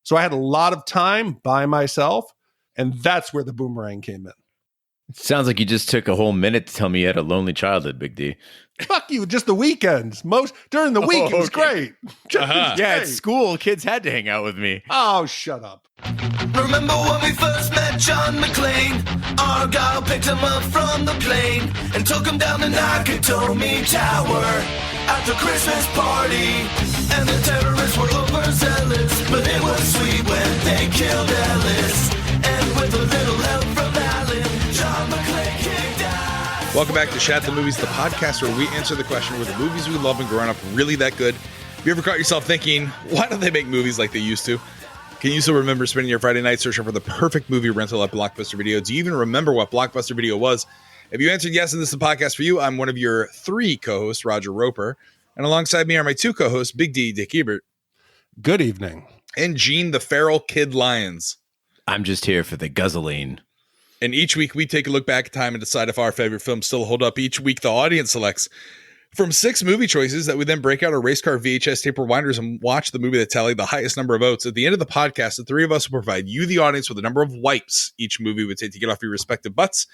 So I had a lot of time by myself, and that's where the boomerang came in. It sounds like you just took a whole minute to tell me you had a lonely childhood, Big D. Fuck you, just the weekends. During the week, it was great. Yeah, at school, kids had to hang out with me. Oh, shut up. Remember when we first met John McClane? Argyle picked him up from the plane and took him down to Nakatomi Tower after Christmas party. And the terrorists were overzealous, but it was sweet when they killed Ellis. And with a little help from Alan, John McClane kicked ass. Welcome back to Shat the Movies, the podcast where we answer the question, were the movies we love and growing up really that good? Have you ever caught yourself thinking, why don't they make movies like they used to? Can you still remember spending your Friday night searching for the perfect movie rental at Blockbuster Video? Do you even remember what Blockbuster Video was? If you answered yes, and this is the podcast for you, I'm one of your 3 co-hosts, Roger Roper. And alongside me are my 2 co-hosts, Big D, Dick Ebert. Good evening. And Gene, the feral Kid Lyons. I'm just here for the guzzling. And each week we take a look back in time and decide if our favorite films still hold up. Each week the audience selects from 6 movie choices that we then break out our race car VHS tape rewinders and watch the movie that tallied the highest number of votes. At the end of the podcast, the 3 of us will provide you, the audience, with the number of wipes each movie would take to get off your respective butts.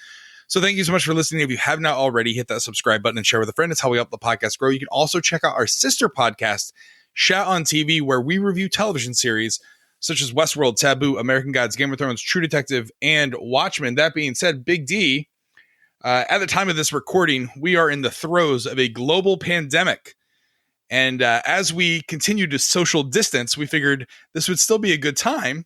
So thank you so much for listening. If you have not already, hit that subscribe button and share with a friend. It's how we help the podcast grow. You can also check out our sister podcast, Shat on TV, where we review television series such as Westworld, Taboo, American Gods, Game of Thrones, True Detective, and Watchmen. That being said, Big D, at the time of this recording, we are in the throes of a global pandemic. And as we continue to social distance, we figured this would still be a good time,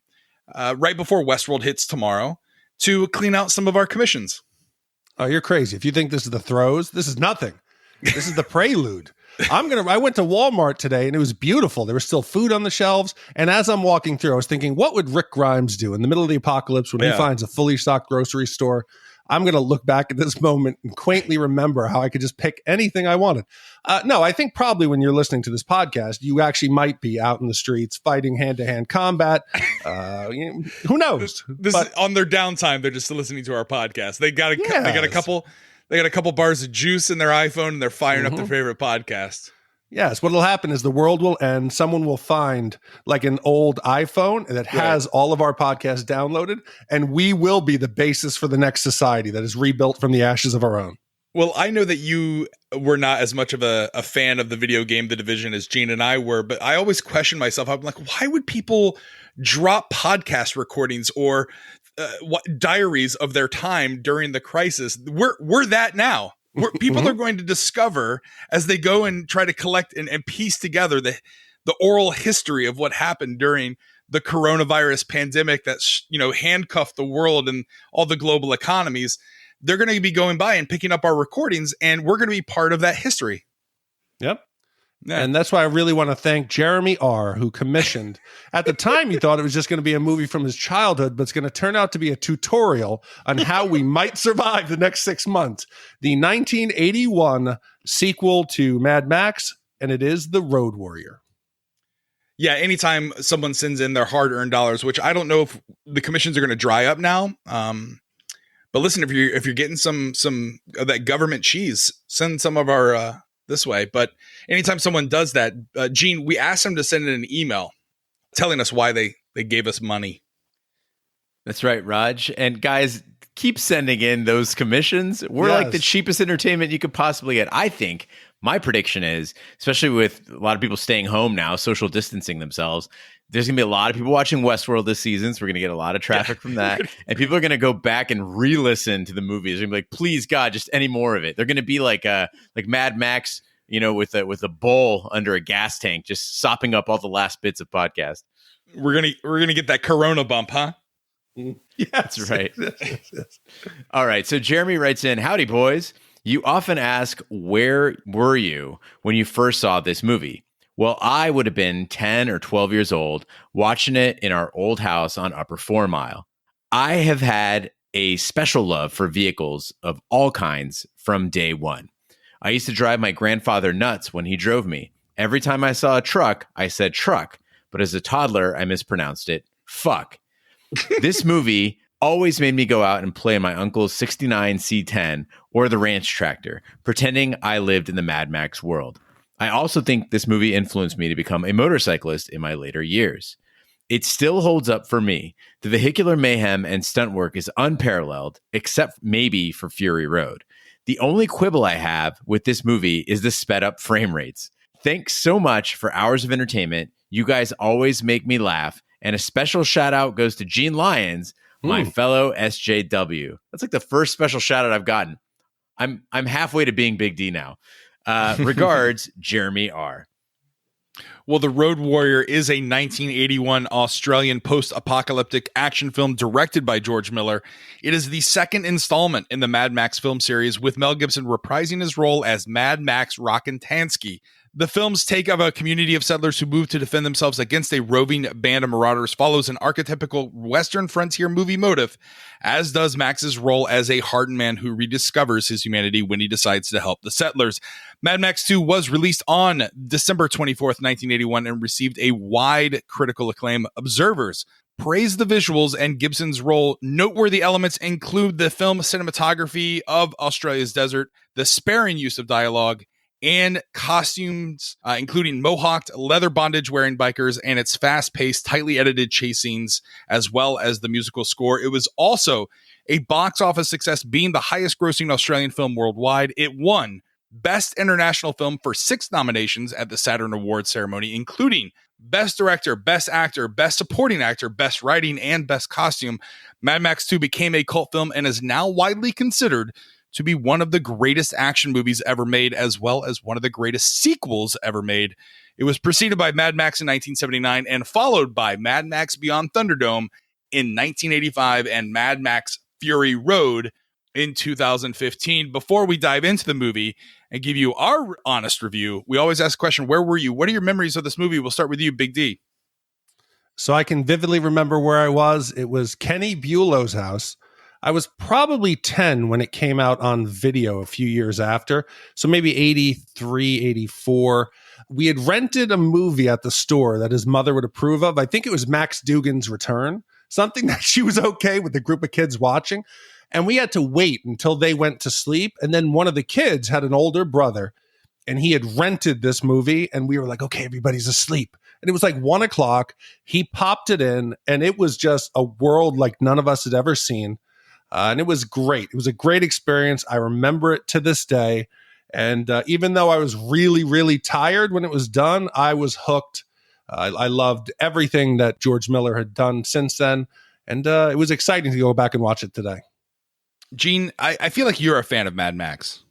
right before Westworld hits tomorrow, to clean out some of our commissions. Oh, you're crazy. If you think this is the throes, this is nothing. This is the prelude. I went to Walmart today and it was beautiful. There was still food on the shelves. And as I'm walking through, I was thinking, what would Rick Grimes do in the middle of the apocalypse when he finds a fully stocked grocery store? I'm going to look back at this moment and quaintly remember how I could just pick anything I wanted. No, I think probably when you're listening to this podcast, you actually might be out in the streets fighting hand-to-hand combat. Who knows? This is on their downtime. They're just listening to our podcast. They got a couple bars of juice in their iPhone and they're firing up their favorite podcast. Yes, what will happen is the world will end. Someone will find like an old iPhone that has all of our podcasts downloaded, and we will be the basis for the next society that is rebuilt from the ashes of our own. Well, I know that you were not as much of a fan of the video game The Division as Gene and I were, but I always question myself. I'm like, why would people drop podcast recordings or diaries of their time during the crisis? We're that now. People are going to discover as they go and try to collect and piece together the oral history of what happened during the coronavirus pandemic that's, handcuffed the world and all the global economies. They're going to be going by and picking up our recordings, and we're going to be part of that history. Yep. Yeah. And that's why I really want to thank Jeremy R., who commissioned. At the time, he thought it was just going to be a movie from his childhood, but it's going to turn out to be a tutorial on how we might survive the next 6 months. The 1981 sequel to Mad Max, and it is The Road Warrior. Yeah, anytime someone sends in their hard-earned dollars, which I don't know if the commissions are going to dry up now. But listen, if you're getting some of that government cheese, send some of our this way. But anytime someone does that, Gene, we asked them to send in an email telling us why they gave us money. That's right, Raj. And guys, keep sending in those commissions. We're like the cheapest entertainment you could possibly get. I think my prediction is, especially with a lot of people staying home now, social distancing themselves, there's going to be a lot of people watching Westworld this season, so we're going to get a lot of traffic from that. And people are going to go back and re-listen to the movies. They're going to be like, please, God, just any more of it. They're going to be like Mad Max, with a bowl under a gas tank, just sopping up all the last bits of podcast. We're gonna get that Corona bump, huh? Yes. That's right. Yes. All right. So Jeremy writes in, howdy, boys. You often ask, where were you when you first saw this movie? Well, I would have been 10 or 12 years old watching it in our old house on Upper 4 Mile. I have had a special love for vehicles of all kinds from day one. I used to drive my grandfather nuts when he drove me. Every time I saw a truck, I said truck, but as a toddler, I mispronounced it fuck. This movie always made me go out and play in my uncle's 69 C10 or the ranch tractor, pretending I lived in the Mad Max world. I also think this movie influenced me to become a motorcyclist in my later years. It still holds up for me. The vehicular mayhem and stunt work is unparalleled, except maybe for Fury Road. The only quibble I have with this movie is the sped up frame rates. Thanks so much for hours of entertainment. You guys always make me laugh. And a special shout out goes to Gene Lyons, my fellow SJW. That's like the first special shout out I've gotten. I'm halfway to being Big D now. Regards, Jeremy R. Well, The Road Warrior is a 1981 Australian post-apocalyptic action film directed by George Miller. It is the second installment in the Mad Max film series, with Mel Gibson reprising his role as Mad Max Rockintansky. The film's take of a community of settlers who move to defend themselves against a roving band of marauders follows an archetypical Western frontier movie motive, as does Max's role as a hardened man who rediscovers his humanity when he decides to help the settlers. Mad Max 2 was released on December 24th, 1981, and received a wide critical acclaim. Observers praised the visuals and Gibson's role. Noteworthy elements include the film cinematography of Australia's desert, the sparing use of dialogue, and costumes, including mohawked, leather bondage-wearing bikers, and its fast-paced, tightly edited chase scenes, as well as the musical score. It was also a box office success, being the highest-grossing Australian film worldwide. It won Best International Film for 6 nominations at the Saturn Awards ceremony, including Best Director, Best Actor, Best Supporting Actor, Best Writing, and Best Costume. Mad Max 2 became a cult film and is now widely considered to be one of the greatest action movies ever made, as well as one of the greatest sequels ever made. It was preceded by Mad Max in 1979 and followed by Mad Max Beyond Thunderdome in 1985 and Mad Max Fury Road in 2015. Before we dive into the movie and give you our honest review, we always ask the question, where were you? What are your memories of this movie? We'll start with you, Big D. So I can vividly remember where I was. It was Kenny Bulow's house. I was probably 10 when it came out on video a few years after. So maybe 83, 84. We had rented a movie at the store that his mother would approve of. I think it was Max Dugan's Return, something that she was okay with the group of kids watching. And we had to wait until they went to sleep. And then one of the kids had an older brother and he had rented this movie. And we were like, okay, everybody's asleep. And it was like 1 o'clock. He popped it in and it was just a world like none of us had ever seen. And it was great. It was a great experience. I remember it to this day. And even though I was really, really tired when it was done, I was hooked. I loved everything that George Miller had done since then. And it was exciting to go back and watch it today. Gene, I feel like you're a fan of Mad Max.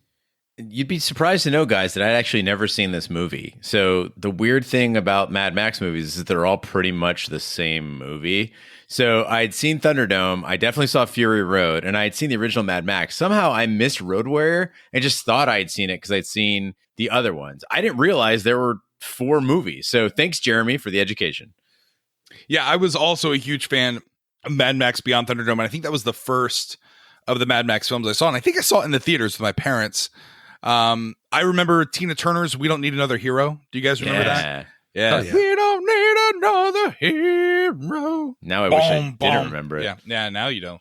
You'd be surprised to know, guys, that I'd actually never seen this movie. So the weird thing about Mad Max movies is that they're all pretty much the same movie. So I'd seen Thunderdome, I definitely saw Fury Road, and I had seen the original Mad Max. Somehow I missed Road Warrior and just thought I'd seen it because I'd seen the other ones. I didn't realize there were 4 movies. So thanks, Jeremy, for the education. Yeah, I was also a huge fan of Mad Max Beyond Thunderdome, and I think that was the first of the Mad Max films I saw, and I think I saw it in the theaters with my parents. I remember Tina Turner's We Don't Need Another Hero. Do you guys remember that? Yeah. Oh, yeah. We don't need another hero. Now I wish I didn't remember it. Yeah, now you don't.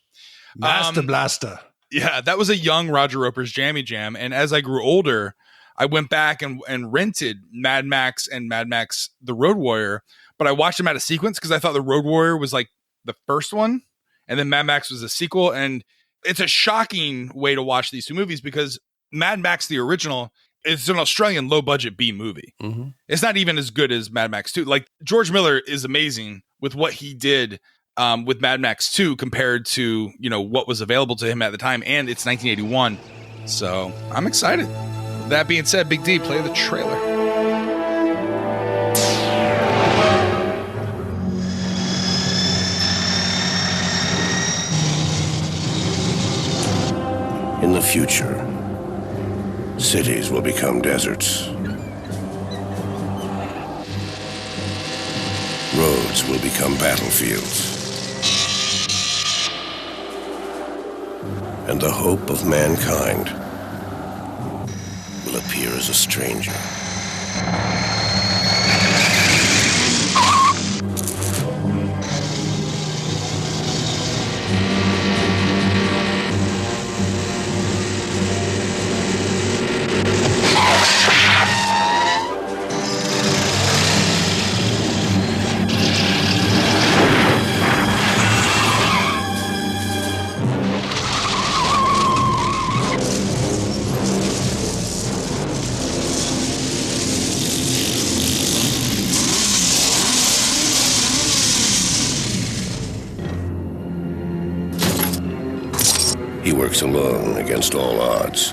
Master Blaster. Yeah, that was a young Roger Roper's Jammy Jam. And as I grew older, I went back and rented Mad Max and Mad Max The Road Warrior. But I watched them out of sequence because I thought The Road Warrior was like the first one. And then Mad Max was a sequel. And it's a shocking way to watch these 2 movies because Mad Max, the original, is an Australian low-budget B movie. Mm-hmm. It's not even as good as Mad Max 2. Like, George Miller is amazing with what he did with Mad Max 2 compared to, what was available to him at the time. And it's 1981. So I'm excited. With that being said, Big D, play the trailer. In the future, cities will become deserts. Roads will become battlefields. And the hope of mankind will appear as a stranger. He works alone against all odds.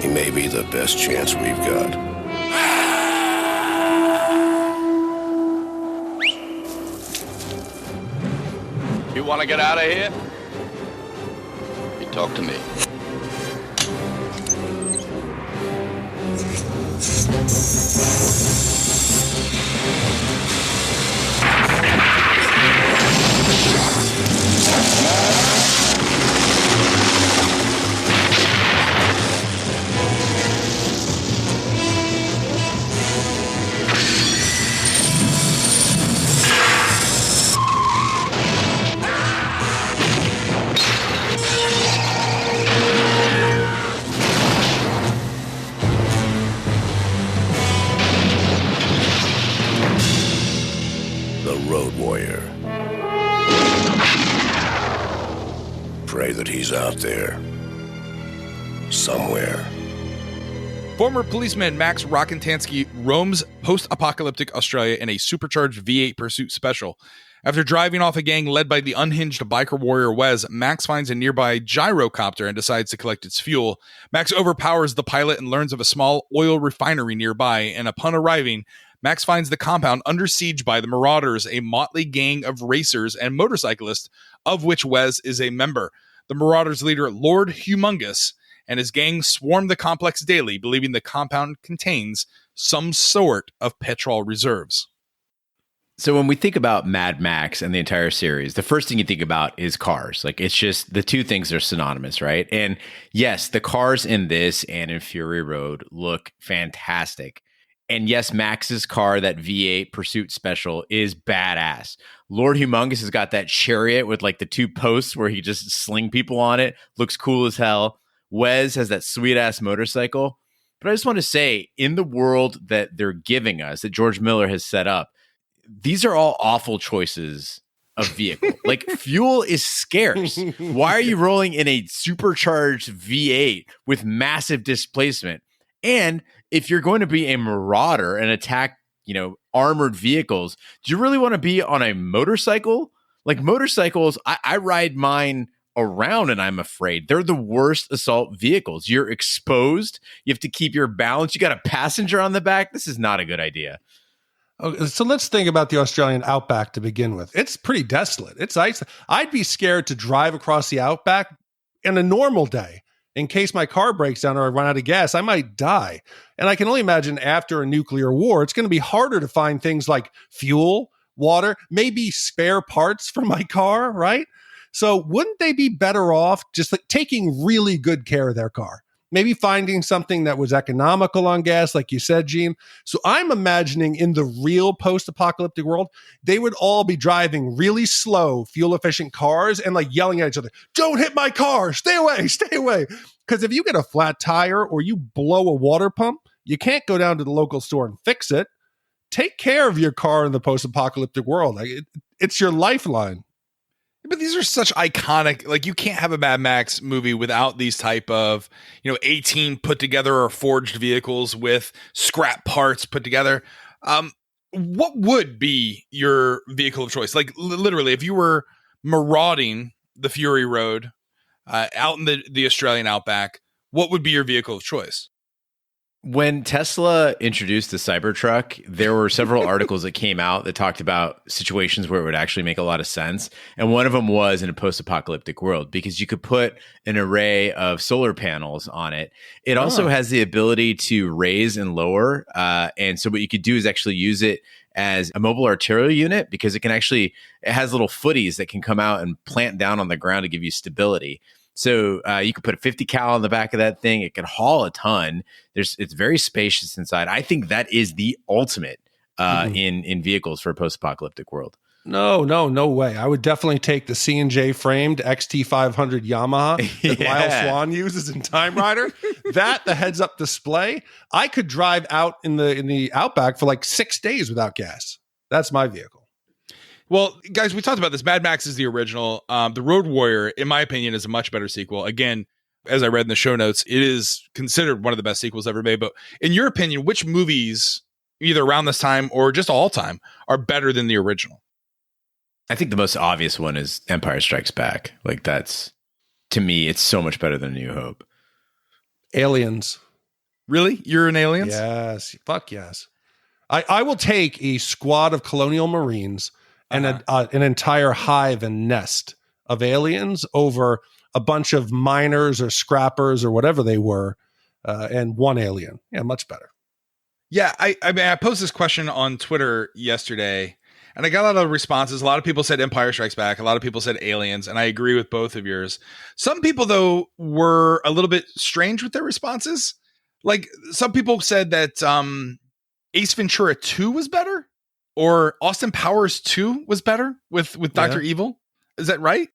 He may be the best chance we've got. You want to get out of here? You talk to me. Pray that he's out there. Somewhere. Former policeman Max Rockintansky roams post-apocalyptic Australia in a supercharged V8 pursuit special. After driving off a gang led by the unhinged biker warrior Wes, Max finds a nearby gyrocopter and decides to collect its fuel. Max overpowers the pilot and learns of a small oil refinery nearby, and upon arriving, Max finds the compound under siege by the Marauders, a motley gang of racers and motorcyclists, of which Wes is a member. The Marauders' leader, Lord Humungus, and his gang swarm the complex daily, believing the compound contains some sort of petrol reserves. So when we think about Mad Max and the entire series, the first thing you think about is cars. Like, it's just the two things are synonymous, right? And yes, the cars in this and in Fury Road look fantastic. And yes, Max's car, that V8 Pursuit Special, is badass. Lord Humungus has got that chariot with like the two posts where he just sling people on it. Looks cool as hell. Wes has that sweet ass motorcycle. But I just want to say, in the world that they're giving us, that George Miller has set up, these are all awful choices of vehicle. Like, fuel is scarce. Why are you rolling in a supercharged V8 with massive displacement? And if you're going to be a marauder and attack, armored vehicles, do you really want to be on a motorcycle? Like, motorcycles, I ride mine around and I'm afraid they're the worst assault vehicles. You're exposed. You have to keep your balance. You got a passenger on the back. This is not a good idea. Okay, so let's think about the Australian outback to begin with. It's pretty desolate. It's ice. I'd be scared to drive across the outback in a normal day. In case my car breaks down or I run out of gas, I might die. And I can only imagine after a nuclear war, it's going to be harder to find things like fuel, water, maybe spare parts for my car, right? So wouldn't they be better off just like taking really good care of their car? Maybe finding something that was economical on gas, like you said, Gene. So I'm imagining in the real post-apocalyptic world, they would all be driving really slow, fuel-efficient cars and like yelling at each other, "Don't hit my car! Stay away! Stay away!" Because if you get a flat tire or you blow a water pump, you can't go down to the local store and fix it. Take care of your car in the post-apocalyptic world. Like it's your lifeline. But these are such iconic, like, you can't have a Mad Max movie without these type of, 18 put together or forged vehicles with scrap parts put together. What would be your vehicle of choice? Like, literally, if you were marauding the Fury Road out in the Australian outback, what would be your vehicle of choice? When Tesla introduced the Cybertruck, there were several articles that came out that talked about situations where it would actually make a lot of sense. And one of them was in a post-apocalyptic world, because you could put an array of solar panels on it. It also has the ability to raise and lower. And so what you could do is actually use it as a mobile artillery unit, because it has little footies that can come out and plant down on the ground to give you stability. So you could put a 50 cal on the back of that thing. It can haul a ton. It's very spacious inside. I think that is the ultimate in vehicles for a post-apocalyptic world. No way. I would definitely take the C&J framed XT500 Yamaha that Lyle Swan uses in Time Rider. The heads-up display. I could drive out in the outback for like 6 days without gas. That's my vehicle. Well, guys, we talked about this. Mad Max is the original. The Road Warrior, in my opinion, is a much better sequel. Again, as I read in the show notes, it is considered one of the best sequels ever made. But in your opinion, which movies, either around this time or just all time, are better than the original? I think the most obvious one is Empire Strikes Back. Like that's, to me, it's so much better than A New Hope. Aliens. Really? You're an Aliens? Yes. Fuck yes. I will take a squad of colonial marines and an entire hive and nest of aliens over a bunch of miners or scrappers or whatever they were, and one alien. Yeah, much better. Yeah, I mean, I posed this question on Twitter yesterday, and I got a lot of responses. A lot of people said Empire Strikes Back. A lot of people said Aliens, and I agree with both of yours. Some people, though, were a little bit strange with their responses. Like, some people said that Ace Ventura 2 was better, or Austin Powers 2 was better with Dr. Evil. Is that right?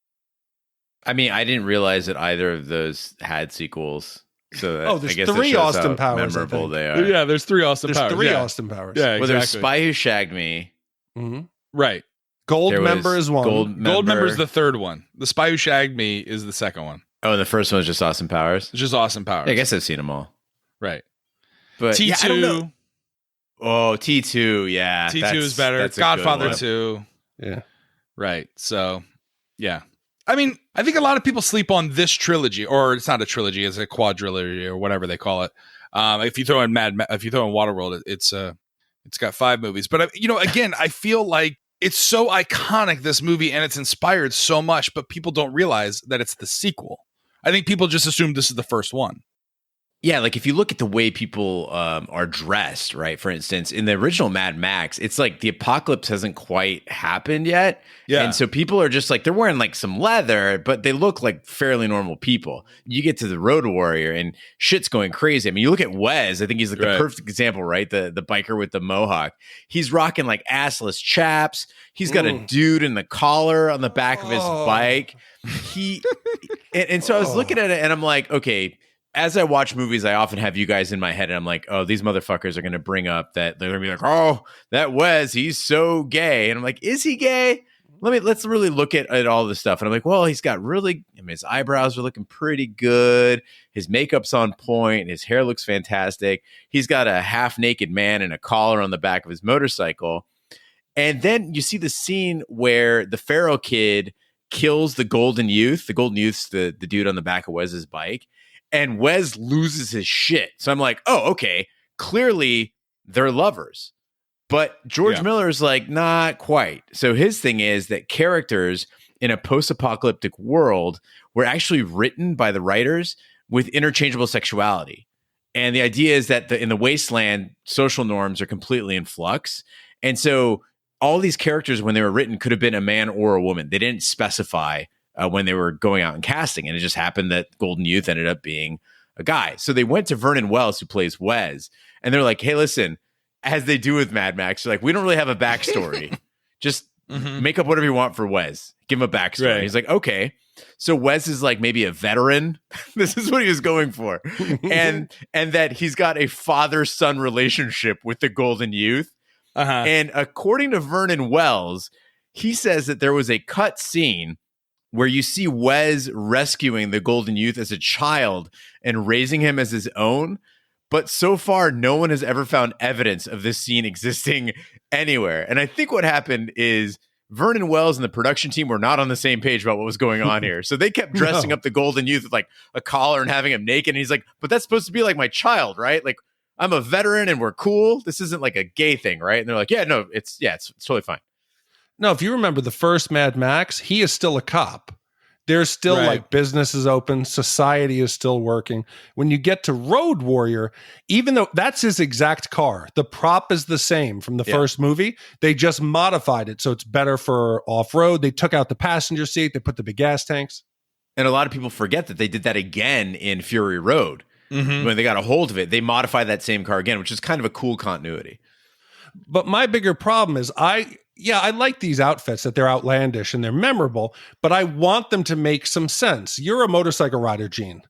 I mean, I didn't realize that either of those had sequels. So that, there's I guess three that shows Austin how Powers. memorable they are. Yeah, there's 3 Austin There's Powers. 3 Austin Powers. Yeah, Well, there's exactly. Spy Who Shagged Me. Mm-hmm. Right. Gold There was member is one. Gold Gold Member is the third one. The Spy Who Shagged Me is the second one. Oh, and the first one was just Austin Powers. It's just Austin Powers. Yeah, I guess I've seen them all. Right. But T2. yeah, I don't know. Oh, T2. Yeah. T2 is better. that's a good Godfather one. 2. Yeah. Right. So, yeah. I mean, I think a lot of people sleep on this trilogy, or it's not a trilogy, it's a quadrilogy or whatever they call it. If you throw in Waterworld, it's got 5 movies. But again, I feel like it's so iconic, this movie, and it's inspired so much, but people don't realize that it's the sequel. I think people just assume this is the first one. Yeah, like if you look at the way people are dressed, right? For instance, in the original Mad Max, it's like the apocalypse hasn't quite happened yet. Yeah. And so people are just like, they're wearing like some leather, but they look like fairly normal people. You get to the Road Warrior and shit's going crazy. I mean, you look at Wes, I think he's like the perfect example, right? The biker with the mohawk. He's rocking like assless chaps. He's got a dude in the collar on the back of his bike. And so I was looking at it and I'm like, okay, as I watch movies, I often have you guys in my head, and I'm like, oh, these motherfuckers are going to bring up that they're going to be like, oh, that Wes, he's so gay. And I'm like, is he gay? Let's really look at all this stuff. And I'm like, well, he's got his eyebrows are looking pretty good. His makeup's on point. His hair looks fantastic. He's got a half naked man and a collar on the back of his motorcycle. And then you see the scene where the Pharaoh kid kills the Golden Youth. The Golden Youth's the dude on the back of Wes's bike. And Wes loses his shit. So I'm like, oh, okay. Clearly, they're lovers. But George Miller's like, not quite. So his thing is that characters in a post-apocalyptic world were actually written by the writers with interchangeable sexuality. And the idea is that in the wasteland, social norms are completely in flux. And so all these characters, when they were written, could have been a man or a woman. They didn't specify when they were going out and casting. And it just happened that Golden Youth ended up being a guy. So they went to Vernon Wells, who plays Wes, and they're like, hey, listen, as they do with Mad Max, they're like, we don't really have a backstory. Just make up whatever you want for Wes. Give him a backstory. Right. He's like, okay. So Wes is like maybe a veteran. This is what he was going for. and that he's got a father-son relationship with the Golden Youth. And according to Vernon Wells, he says that there was a cut scene where you see Wes rescuing the Golden Youth as a child and raising him as his own. But so far, no one has ever found evidence of this scene existing anywhere. And I think what happened is Vernon Wells and the production team were not on the same page about what was going on here. So they kept dressing up the Golden Youth with like a collar and having him naked. And he's like, but that's supposed to be like my child, right? Like, I'm a veteran and we're cool. This isn't like a gay thing, right? And they're like, yeah, no, it's totally fine. No, if you remember the first Mad Max, he is still a cop. There's still like businesses open, society is still working. When you get to Road Warrior, even though that's his exact car, the prop is the same from the first movie. They just modified it so it's better for off-road. They took out the passenger seat. They put the big gas tanks. And a lot of people forget that they did that again in Fury Road. When they got a hold of it, they modified that same car again, which is kind of a cool continuity. But my bigger problem is I like these outfits, that they're outlandish and they're memorable, but I want them to make some sense. You're a motorcycle rider, Gene.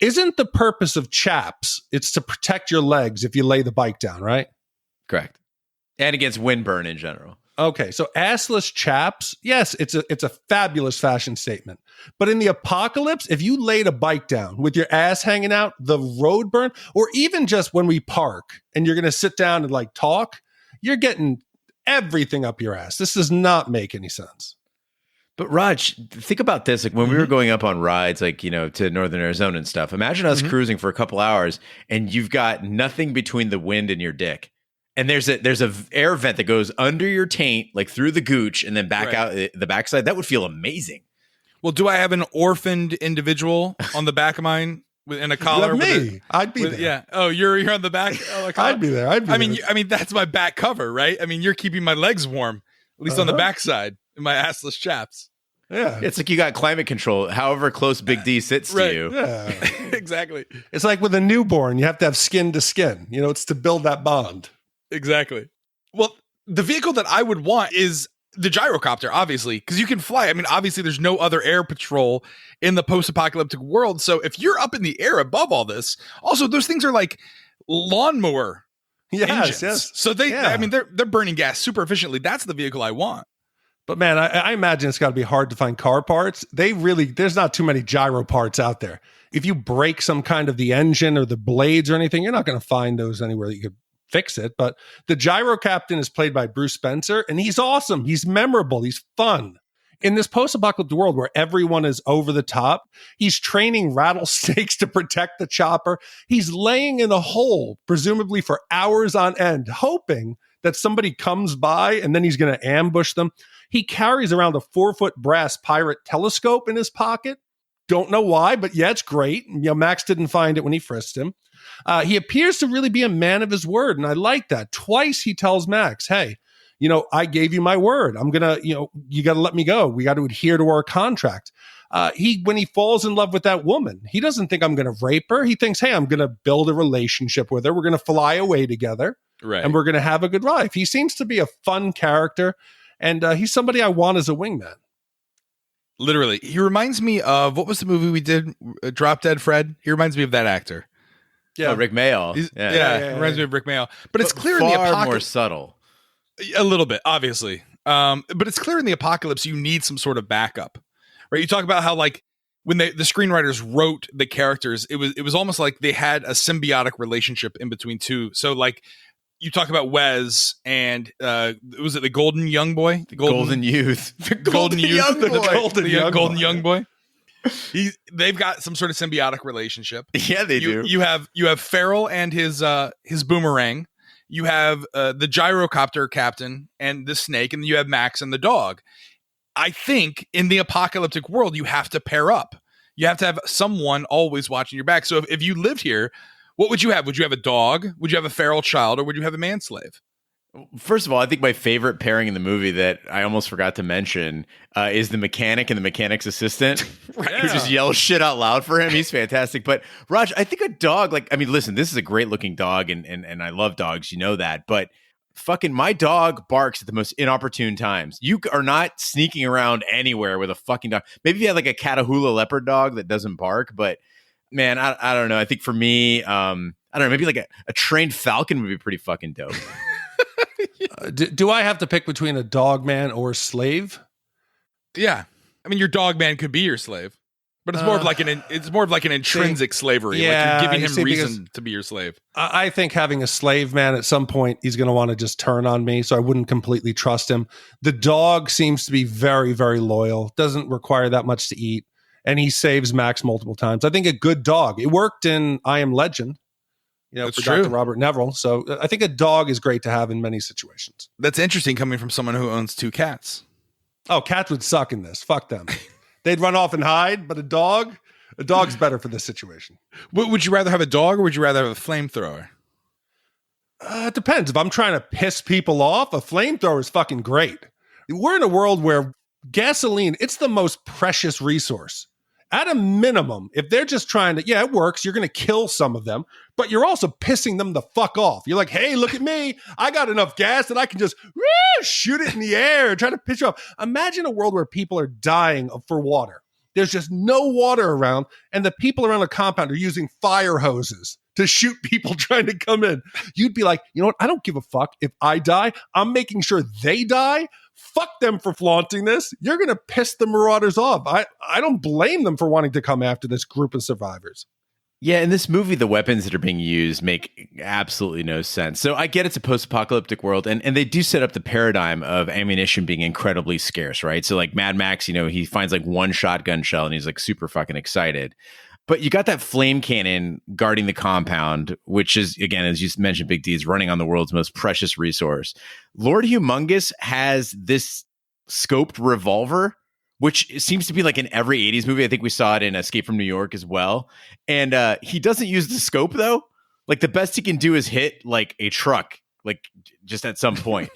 Isn't the purpose of chaps, it's to protect your legs if you lay the bike down, right? Correct. And against windburn in general. Okay, so assless chaps, yes, it's a fabulous fashion statement. But in the apocalypse, if you laid a bike down with your ass hanging out, the road burn, or even just when we park and you're going to sit down and like talk, you're getting everything up your ass. This does not make any sense. But Raj, think about this. Like when we were going up on rides, like, you know, to Northern Arizona and stuff, imagine us cruising for a couple hours and you've got nothing between the wind and your dick. And there's a air vent that goes under your taint, like through the gooch and then back out the backside. That would feel amazing. Well, do I have an orphaned individual on the back of mine in a collar? I'd be there. Yeah. Oh, you're on the back. Oh, I'd be there. I mean, that's my back cover, right? I mean, you're keeping my legs warm, at least on the backside, in my assless chaps. Yeah. It's like you got climate control, however close Big D sits to you. Yeah. Exactly. It's like with a newborn, you have to have skin to skin. You know, it's to build that bond. Exactly. Well, the vehicle that I would want is the gyrocopter, obviously, because you can fly. I mean, obviously, there's no other air patrol in the post-apocalyptic world. So if you're up in the air above all this, also those things are like lawnmower engines. Yes. So they're burning gas super efficiently. That's the vehicle I want. But man, I imagine it's got to be hard to find car parts. There's not too many gyro parts out there. If you break some kind of the engine or the blades or anything, you're not going to find those anywhere that you could fix it. But the gyro captain is played by Bruce Spencer, and he's awesome. He's memorable. He's fun. In this post-apocalyptic world where everyone is over the top, he's training rattlesnakes to protect the chopper. He's laying in a hole, presumably for hours on end, hoping that somebody comes by and then he's going to ambush them. He carries around a 4-foot brass pirate telescope in his pocket. Don't know why, but yeah, it's great. You know, Max didn't find it when he frisked him. He appears to really be a man of his word, and I like that. Twice he tells Max, hey, you know, I gave you my word. I'm going to, you know, you got to let me go. We got to adhere to our contract. When he falls in love with that woman, he doesn't think I'm going to rape her. He thinks, hey, I'm going to build a relationship with her. We're going to fly away together, and we're going to have a good life. He seems to be a fun character, and he's somebody I want as a wingman. Literally. He reminds me of, what was the movie we did, Drop Dead Fred? He reminds me of that actor. Yeah, Rick Mayall. Reminds me of Rick Mayall. But it's clear in the far apocalypse. more subtle. A little bit, obviously. But it's clear in the apocalypse you need some sort of backup, right? You talk about how, like, when the screenwriters wrote the characters, it was almost like they had a symbiotic relationship in between two. So, like, you talk about Wes and was it the Golden Young Boy? The Golden Youth. The Golden Youth. Young Boy. The Golden Young Boy. They've got some sort of symbiotic relationship. Yeah, they do. You have Farrell and his boomerang. You have the gyrocopter captain and the snake, and you have Max and the dog. I think in the apocalyptic world, you have to pair up. You have to have someone always watching your back. So if you lived here, what would you have? Would you have a dog? Would you have a feral child? Or would you have a manslave? First of all, I think my favorite pairing in the movie that I almost forgot to mention is the mechanic and the mechanic's assistant, who just yells shit out loud for him. He's fantastic. But Raj, I think a dog, like, I mean, listen, this is a great looking dog, and I love dogs, you know that. But fucking my dog barks at the most inopportune times. You are not sneaking around anywhere with a fucking dog. Maybe if you had like a Catahoula leopard dog that doesn't bark, but man, I don't know. I think for me, I don't know, maybe like a trained falcon would be pretty fucking dope. Do I have to pick between a dog man or a slave? Yeah, I mean, your dog man could be your slave, but it's more of like an intrinsic slavery. Yeah, like you're giving him reason to be your slave. I think having a slave man at some point, he's going to want to just turn on me, so I wouldn't completely trust him. The dog seems to be very, very loyal. Doesn't require that much to eat, and he saves Max multiple times. I think a good dog. It worked in I Am Legend. You know, That's for true. Dr. Robert Neville. So I think a dog is great to have in many situations. That's interesting coming from someone who owns 2 cats. Oh, cats would suck in this. Fuck them. They'd run off and hide, but a dog's better for this situation. Would you rather have a dog or would you rather have a flamethrower? It depends. If I'm trying to piss people off, a flamethrower is fucking great. We're in a world where gasoline, it's the most precious resource. At a minimum, if they're just trying to, it works. You're going to kill some of them, but you're also pissing them the fuck off. You're like, hey, look at me. I got enough gas that I can just shoot it in the air and try to piss you off. Imagine a world where people are dying for water. There's just no water around, and the people around the compound are using fire hoses to shoot people trying to come in. You'd be like, you know what? I don't give a fuck if I die. I'm making sure they die. Fuck them for flaunting this. You're going to piss the marauders off. I don't blame them for wanting to come after this group of survivors. Yeah, in this movie, the weapons that are being used make absolutely no sense. So I get it's a post-apocalyptic world, and they do set up the paradigm of ammunition being incredibly scarce, right? So like Mad Max, he finds like one shotgun shell and he's like super fucking excited. But you got that flame cannon guarding the compound, which is, again, as you mentioned, Big D, is running on the world's most precious resource. Lord Humungus has this scoped revolver, which seems to be like in every 80s movie. I think we saw it in Escape from New York as well. And he doesn't use the scope, though. Like, the best he can do is hit like a truck, like just at some point.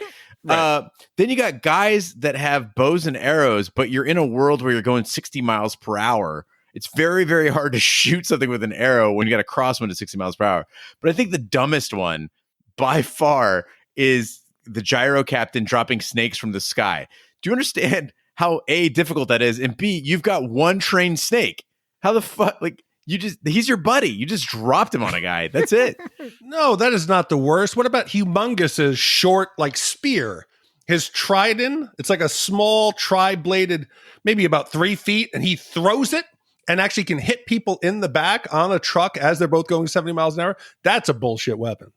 Right. Then you got guys that have bows and arrows, but you're in a world where you're going 60 miles per hour. It's very, very hard to shoot something with an arrow when you got a crosswind at 60 miles per hour. But I think the dumbest one by far is the gyro captain dropping snakes from the sky. Do you understand how A, difficult that is, and B, you've got one trained snake? How the fuck, like, he's your buddy. You just dropped him on a guy. That's it. No, that is not the worst. What about Humungus's short, like, spear? His trident, it's like a small tri-bladed, maybe about 3 feet, and he throws it and actually can hit people in the back on a truck as they're both going 70 miles an hour. That's a bullshit weapon.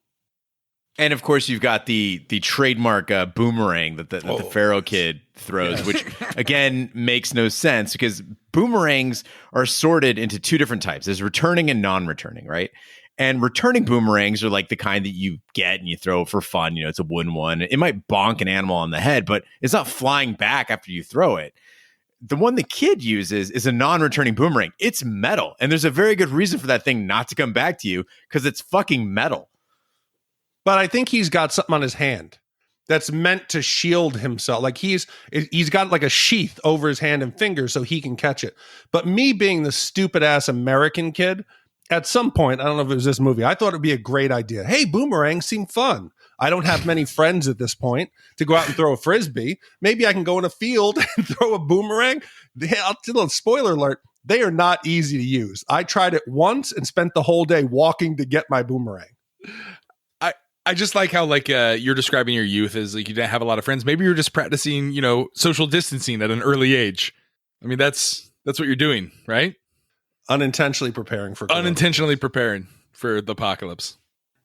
And of course, you've got the trademark boomerang that the Pharaoh kid throws, yes. Which again makes no sense because boomerangs are sorted into two different types. There's returning and non-returning, right? And returning boomerangs are like the kind that you get and you throw for fun. It's a wooden one. It might bonk an animal on the head, but it's not flying back after you throw it. The one the kid uses is a non-returning boomerang. It's metal. And there's a very good reason for that thing not to come back to you because it's fucking metal. But I think he's got something on his hand that's meant to shield himself. Like he's got like a sheath over his hand and fingers so he can catch it. But me being the stupid ass American kid, at some point, I don't know if it was this movie, I thought it'd be a great idea. Hey, boomerangs seem fun. I don't have many friends at this point to go out and throw a Frisbee. Maybe I can go in a field and throw a boomerang. Spoiler alert, they are not easy to use. I tried it once and spent the whole day walking to get my boomerang. I just like how you're describing your youth as like you didn't have a lot of friends. Maybe you're just practicing, social distancing at an early age. I mean, that's what you're doing, right? Unintentionally preparing for the apocalypse.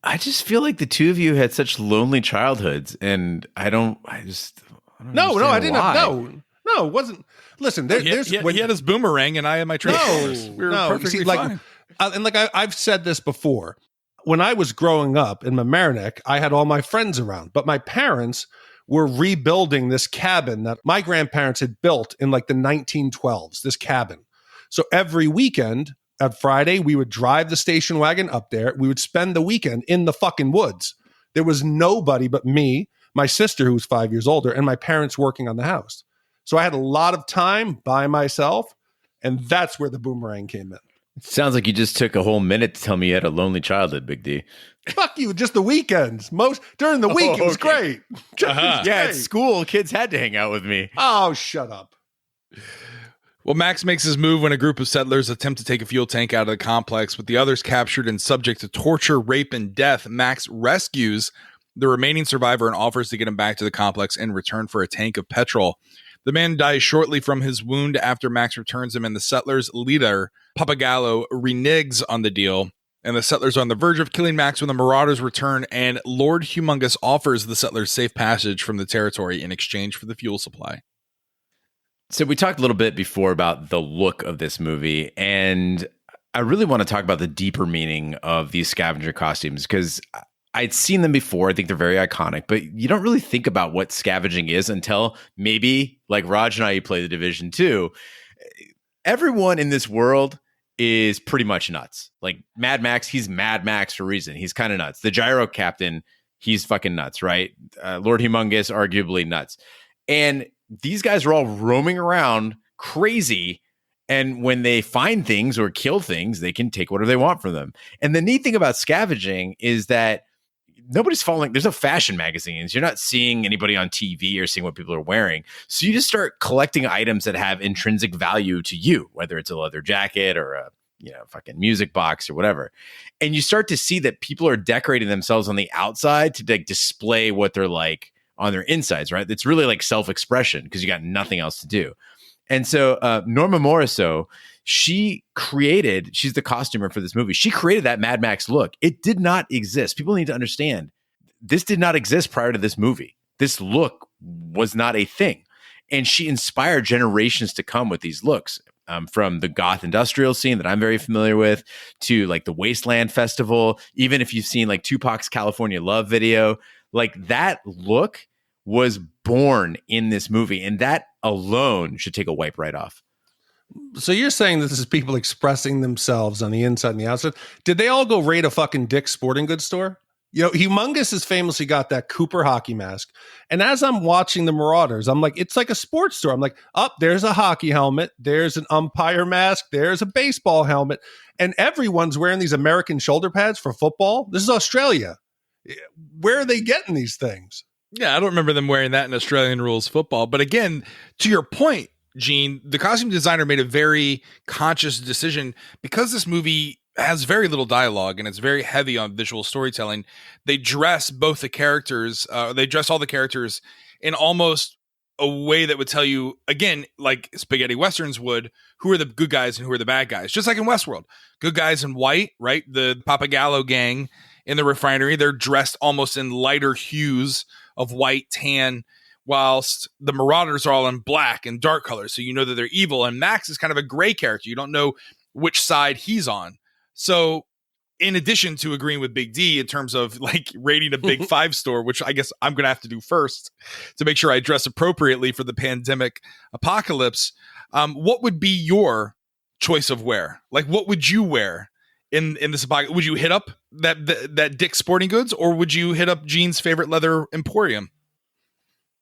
I just feel like the two of you had such lonely childhoods, and I don't I didn't. No, it wasn't. Listen, he had his boomerang, and I had my train. We were perfectly fine. I've said this before. When I was growing up in Mamaroneck, I had all my friends around, but my parents were rebuilding this cabin that my grandparents had built in like the 1912s, this cabin. So every weekend at Friday, we would drive the station wagon up there. We would spend the weekend in the fucking woods. There was nobody but me, my sister, who was 5 years older, and my parents working on the house. So I had a lot of time by myself, and that's where the boomerang came in. Sounds like you just took a whole minute to tell me you had a lonely childhood, Big D. Fuck you, just the weekends. During the week, it was great. Yeah, at school, kids had to hang out with me. Oh, shut up. Well, Max makes his move when a group of settlers attempt to take a fuel tank out of the complex. With the others captured and subject to torture, rape, and death, Max rescues the remaining survivor and offers to get him back to the complex in return for a tank of petrol. The man dies shortly from his wound after Max returns him, and the settlers' leader, Pappagallo, reneges on the deal. And the settlers are on the verge of killing Max when the marauders return, and Lord Humungus offers the settlers safe passage from the territory in exchange for the fuel supply. So we talked a little bit before about the look of this movie, and I really want to talk about the deeper meaning of these scavenger costumes because I'd seen them before. I think they're very iconic, but you don't really think about what scavenging is until maybe, like Raj and I, you play The Division 2. Everyone in this world is pretty much nuts. Like Mad Max, he's Mad Max for a reason. He's kind of nuts. The gyro captain, he's fucking nuts, right? Lord Humungus, arguably nuts. And these guys are all roaming around crazy. And when they find things or kill things, they can take whatever they want from them. And the neat thing about scavenging is that nobody's following. There's no fashion magazines. You're not seeing anybody on TV or seeing what people are wearing. So you just start collecting items that have intrinsic value to you, whether it's a leather jacket or a fucking music box or whatever. And you start to see that people are decorating themselves on the outside to like display what they're like on their insides, right? It's really like self-expression because you got nothing else to do. And so Norma Morrisseau, she's the costumer for this movie. She created that Mad Max look. It did not exist. People need to understand this did not exist prior to this movie. This look was not a thing. And she inspired generations to come with these looks, from the goth industrial scene that I'm very familiar with to like the Wasteland Festival. Even if you've seen like Tupac's California Love video, like that look was born in this movie. And that alone should take a wipe right off. So you're saying that this is people expressing themselves on the inside and the outside. Did they all go raid a fucking Dick's Sporting Goods store? You know, Humungus has famously got that Cooper hockey mask. And as I'm watching the Marauders, I'm like, it's like a sports store. I'm like, there's a hockey helmet. There's an umpire mask. There's a baseball helmet. And everyone's wearing these American shoulder pads for football. This is Australia. Where are they getting these things? Yeah, I don't remember them wearing that in Australian rules football. But again, to your point, Gene, the costume designer made a very conscious decision because this movie has very little dialogue and it's very heavy on visual storytelling. They dress both the characters, they dress all the characters in almost a way that would tell you, again, like spaghetti westerns would, who are the good guys and who are the bad guys. Just like in Westworld, good guys in white, right? The Pappagallo gang in the refinery, they're dressed almost in lighter hues of white, tan, whilst the Marauders are all in black and dark colors. So you know that they're evil. And Max is kind of a gray character. You don't know which side he's on. So in addition to agreeing with Big D in terms of like rating a Big Five store, which I guess I'm going to have to do first to make sure I dress appropriately for the pandemic apocalypse, what would be your choice of wear? Like, what would you wear in this apocalypse? Would you hit up that Dick's Sporting Goods, or would you hit up Gene's favorite leather emporium?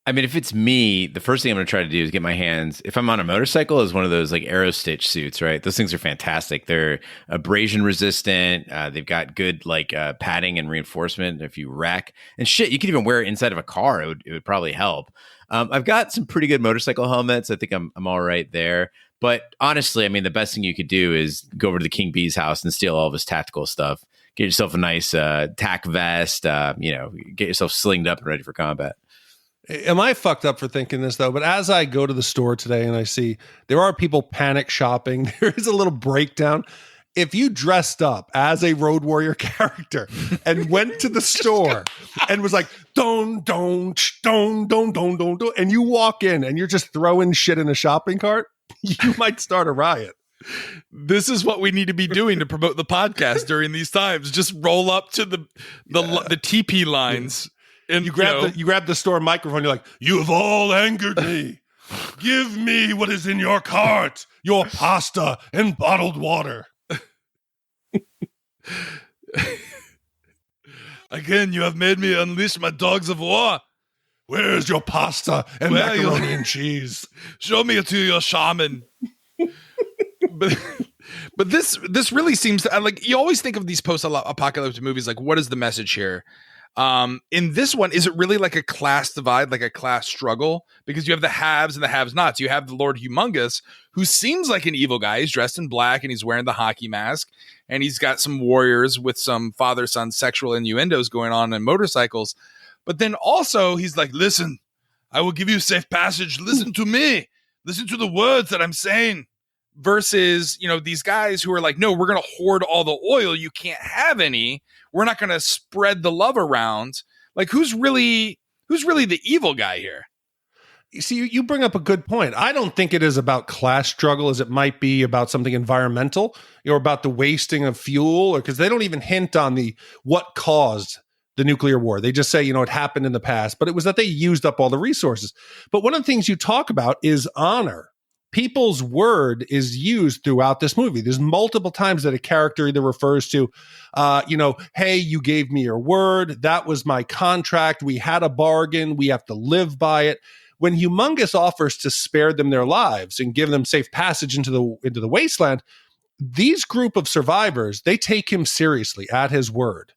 I mean, if it's me, the first thing I'm going to try to do is get my hands, if I'm on a motorcycle, is one of those like Aero Stitch suits, right? Those things are fantastic. They're abrasion resistant. They've got good like padding and reinforcement if you wreck. And shit, you could even wear it inside of a car. It would probably help. I've got some pretty good motorcycle helmets. I think I'm all right there. But honestly, I mean, the best thing you could do is go over to the King Bee's house and steal all of his tactical stuff. Get yourself a nice tack vest, get yourself slinged up and ready for combat. Am I fucked up for thinking this, though? But as I go to the store today and I see there are people panic shopping, there is a little breakdown. If you dressed up as a Road Warrior character and went to the store and was like, don't, and you walk in and you're just throwing shit in a shopping cart, you might start a riot. This is what we need to be doing to promote the podcast during these times. Just roll up to the TP lines. And you grab the store microphone. You're like, you have all angered me. Give me what is in your cart, your pasta and bottled water. Again, you have made me unleash my dogs of war. Where's your pasta and macaroni and cheese? Show me to your shaman. But this really seems to, like, you always think of these post-apocalyptic movies like, what is the message here? In this one, is it really like a class divide, like a class struggle? Because you have the haves and the have-nots. You have the Lord Humungus, who seems like an evil guy. He's dressed in black and he's wearing the hockey mask, and he's got some warriors with some father-son sexual innuendos going on motorcycles. But then also he's like, listen, I will give you safe passage. Listen to me. Listen to the words that I'm saying. Versus, these guys who are like, no, we're going to hoard all the oil. You can't have any. We're not going to spread the love around. Like, who's really the evil guy here? You see, you bring up a good point. I don't think it is about class struggle as it might be about something environmental, or about the wasting of fuel, or because they don't even hint on what caused the nuclear war. They just say, it happened in the past, but it was that they used up all the resources. But one of the things you talk about is honor. People's word is used throughout this movie. There's multiple times that a character either refers to, hey, you gave me your word. That was my contract. We had a bargain. We have to live by it. When Humungus offers to spare them their lives and give them safe passage into the wasteland, these group of survivors, they take him seriously at his word.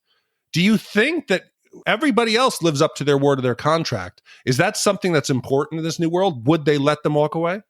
Do you think that everybody else lives up to their word of their contract? Is that something that's important in this new world? Would they let them walk away?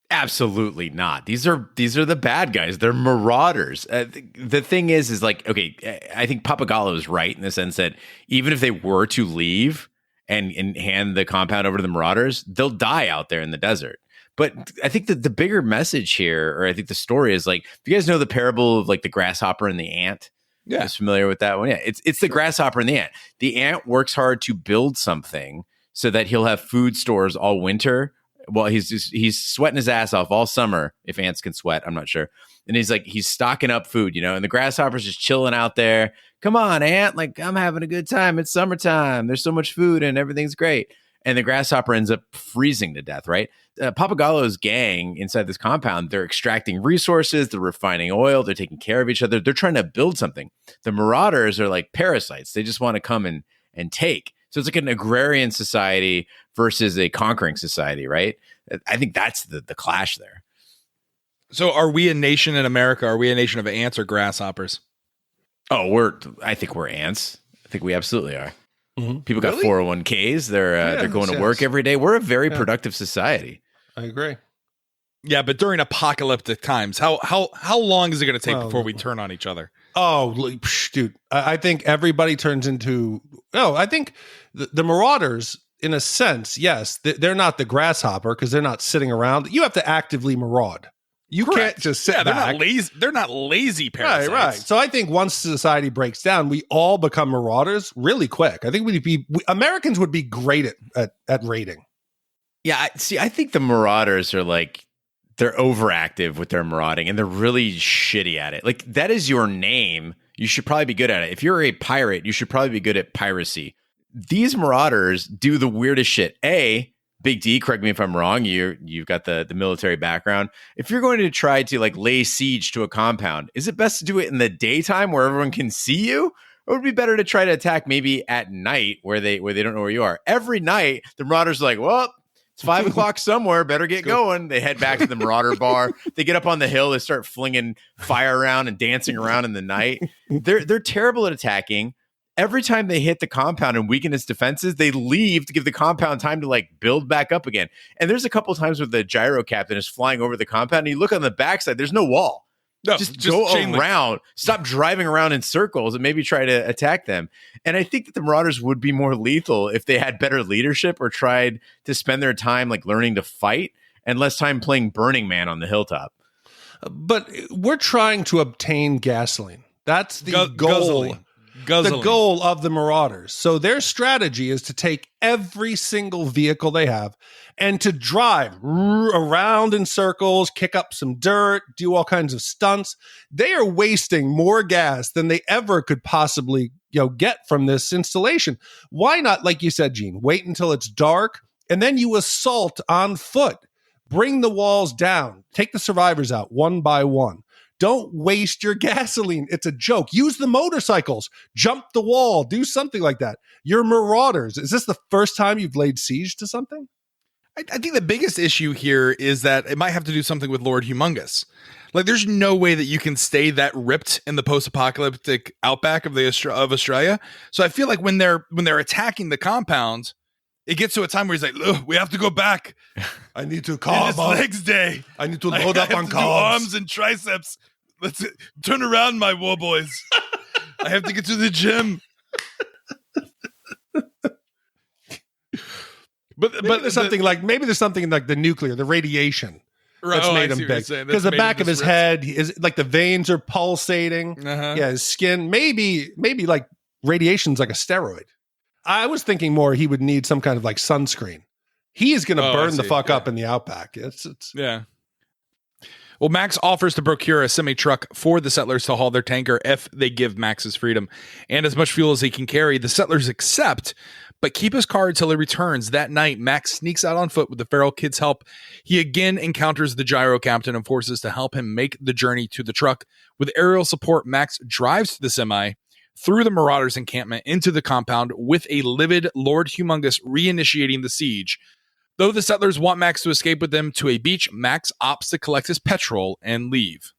Absolutely not. These are the bad guys. They're marauders. The thing is like, okay, I think Pappagallo is right in the sense that even if they were to leave and hand the compound over to the marauders, they'll die out there in the desert. But I think that the bigger message here, or I think the story is like, do you guys know the parable of like the grasshopper and the ant? Yeah. You guys familiar with that one? Yeah. It's the grasshopper and the ant. The ant works hard to build something so that he'll have food stores all winter. Well, he's sweating his ass off all summer. If ants can sweat, I'm not sure. And he's stocking up food, and the grasshopper's just chilling out there. Come on, ant. Like, I'm having a good time. It's summertime. There's so much food and everything's great. And the grasshopper ends up freezing to death, right? Pappagallo's gang inside this compound, they're extracting resources, they're refining oil, they're taking care of each other. They're trying to build something. The marauders are like parasites. They just want to come and take. So it's like an agrarian society versus a conquering society, right? I think that's the clash there. So are we a nation in America? Are we a nation of ants or grasshoppers? Oh, I think we're ants. I think we absolutely are. Mm-hmm. People got 401ks. They're going to work every day. We're a very productive society. I agree. Yeah, but during apocalyptic times, how long is it going to take before we turn on each other? Oh, dude, I think everybody turns into. No, I think the marauders, in a sense, yes, they're not the grasshopper because they're not sitting around. You have to actively maraud. You can't just sit back. They're not lazy parasites. Right. So I think once society breaks down, we all become marauders really quick. I think Americans would be great at raiding. Yeah, I think the marauders are like, they're overactive with their marauding and they're really shitty at it. Like, that is your name. You should probably be good at it. If you're a pirate, you should probably be good at piracy. These marauders do the weirdest shit. Big D, correct me if I'm wrong. You've got the military background. If you're going to try to like lay siege to a compound, is it best to do it in the daytime where everyone can see you? Or would it be better to try to attack maybe at night where they don't know where you are? Every night, the marauders are like, well, it's 5 o'clock somewhere. Better get going. They head back to the marauder bar. They get up on the hill. They start flinging fire around and dancing around in the night. They're terrible at attacking. Every time they hit the compound and weaken its defenses, they leave to give the compound time to like build back up again. And there's a couple of times where the gyro captain is flying over the compound and you look on the backside, there's no wall. No, just go around, stop driving around in circles and maybe try to attack them. And I think that the marauders would be more lethal if they had better leadership or tried to spend their time like learning to fight and less time playing Burning Man on the hilltop. But we're trying to obtain gasoline. That's the goal. The goal of the marauders. So their strategy is to take every single vehicle they have and to drive around in circles, kick up some dirt, do all kinds of stunts. They are wasting more gas than they ever could possibly, get from this installation. Why not, like you said, Gene, wait until it's dark and then you assault on foot. Bring the walls down. Take the survivors out one by one. Don't waste your gasoline. It's a joke. Use the motorcycles. Jump the wall. Do something like that. You're marauders. Is this the first time you've laid siege to something? I think the biggest issue here is that it might have to do something with Lord Humungus. Like, there's no way that you can stay that ripped in the post-apocalyptic outback of Australia. So I feel like when they're attacking the compound, it gets to a time where he's like, look, we have to go back. I need to carb it's the next day. I need to load up on carbs. Arms and triceps. Let's turn around, my war boys. I have to get to the gym. But there's something like the nuclear, the radiation that's made him big. Because the back of his head is like the veins are pulsating. Uh-huh. Yeah, his skin. Maybe like radiation's like a steroid. I was thinking more he would need some kind of like sunscreen. He is going to burn the fuck up in the outback. It's yeah. Well, Max offers to procure a semi-truck for the settlers to haul their tanker if they give Max his freedom and as much fuel as he can carry. The settlers accept, but keep his car until he returns. That night, Max sneaks out on foot with the feral kid's help. He again encounters the gyro captain and forces to help him make the journey to the truck. With aerial support, Max drives to the semi, through the marauders' encampment into the compound, with a livid Lord Humungus reinitiating the siege. Though the settlers want Max to escape with them to a beach, Max opts to collect his petrol and leave.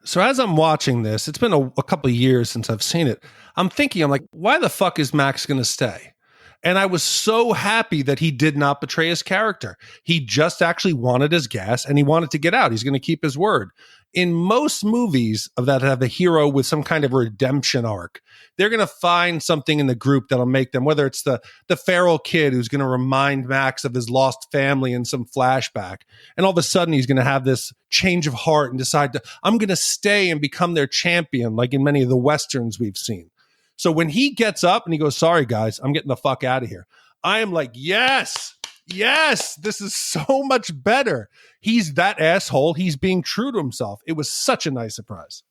So as I'm watching this, it's been a couple of years since I've seen it. I'm like, why the fuck is Max going to stay? And I was so happy that he did not betray his character. He just actually wanted his gas and he wanted to get out. He's going to keep his word. in most movies of that have a hero with some kind of redemption arc, they're going to find something in the group that'll make them, whether it's the feral kid who's going to remind Max of his lost family in some flashback. And all of a sudden he's going to have this change of heart and decide I'm going to stay and become their champion, like in many of the Westerns we've seen. So when he gets up and he goes, sorry guys, I'm getting the fuck out of here, I am like, yes, this is so much better. He's that asshole. He's being true to himself. It was such a nice surprise.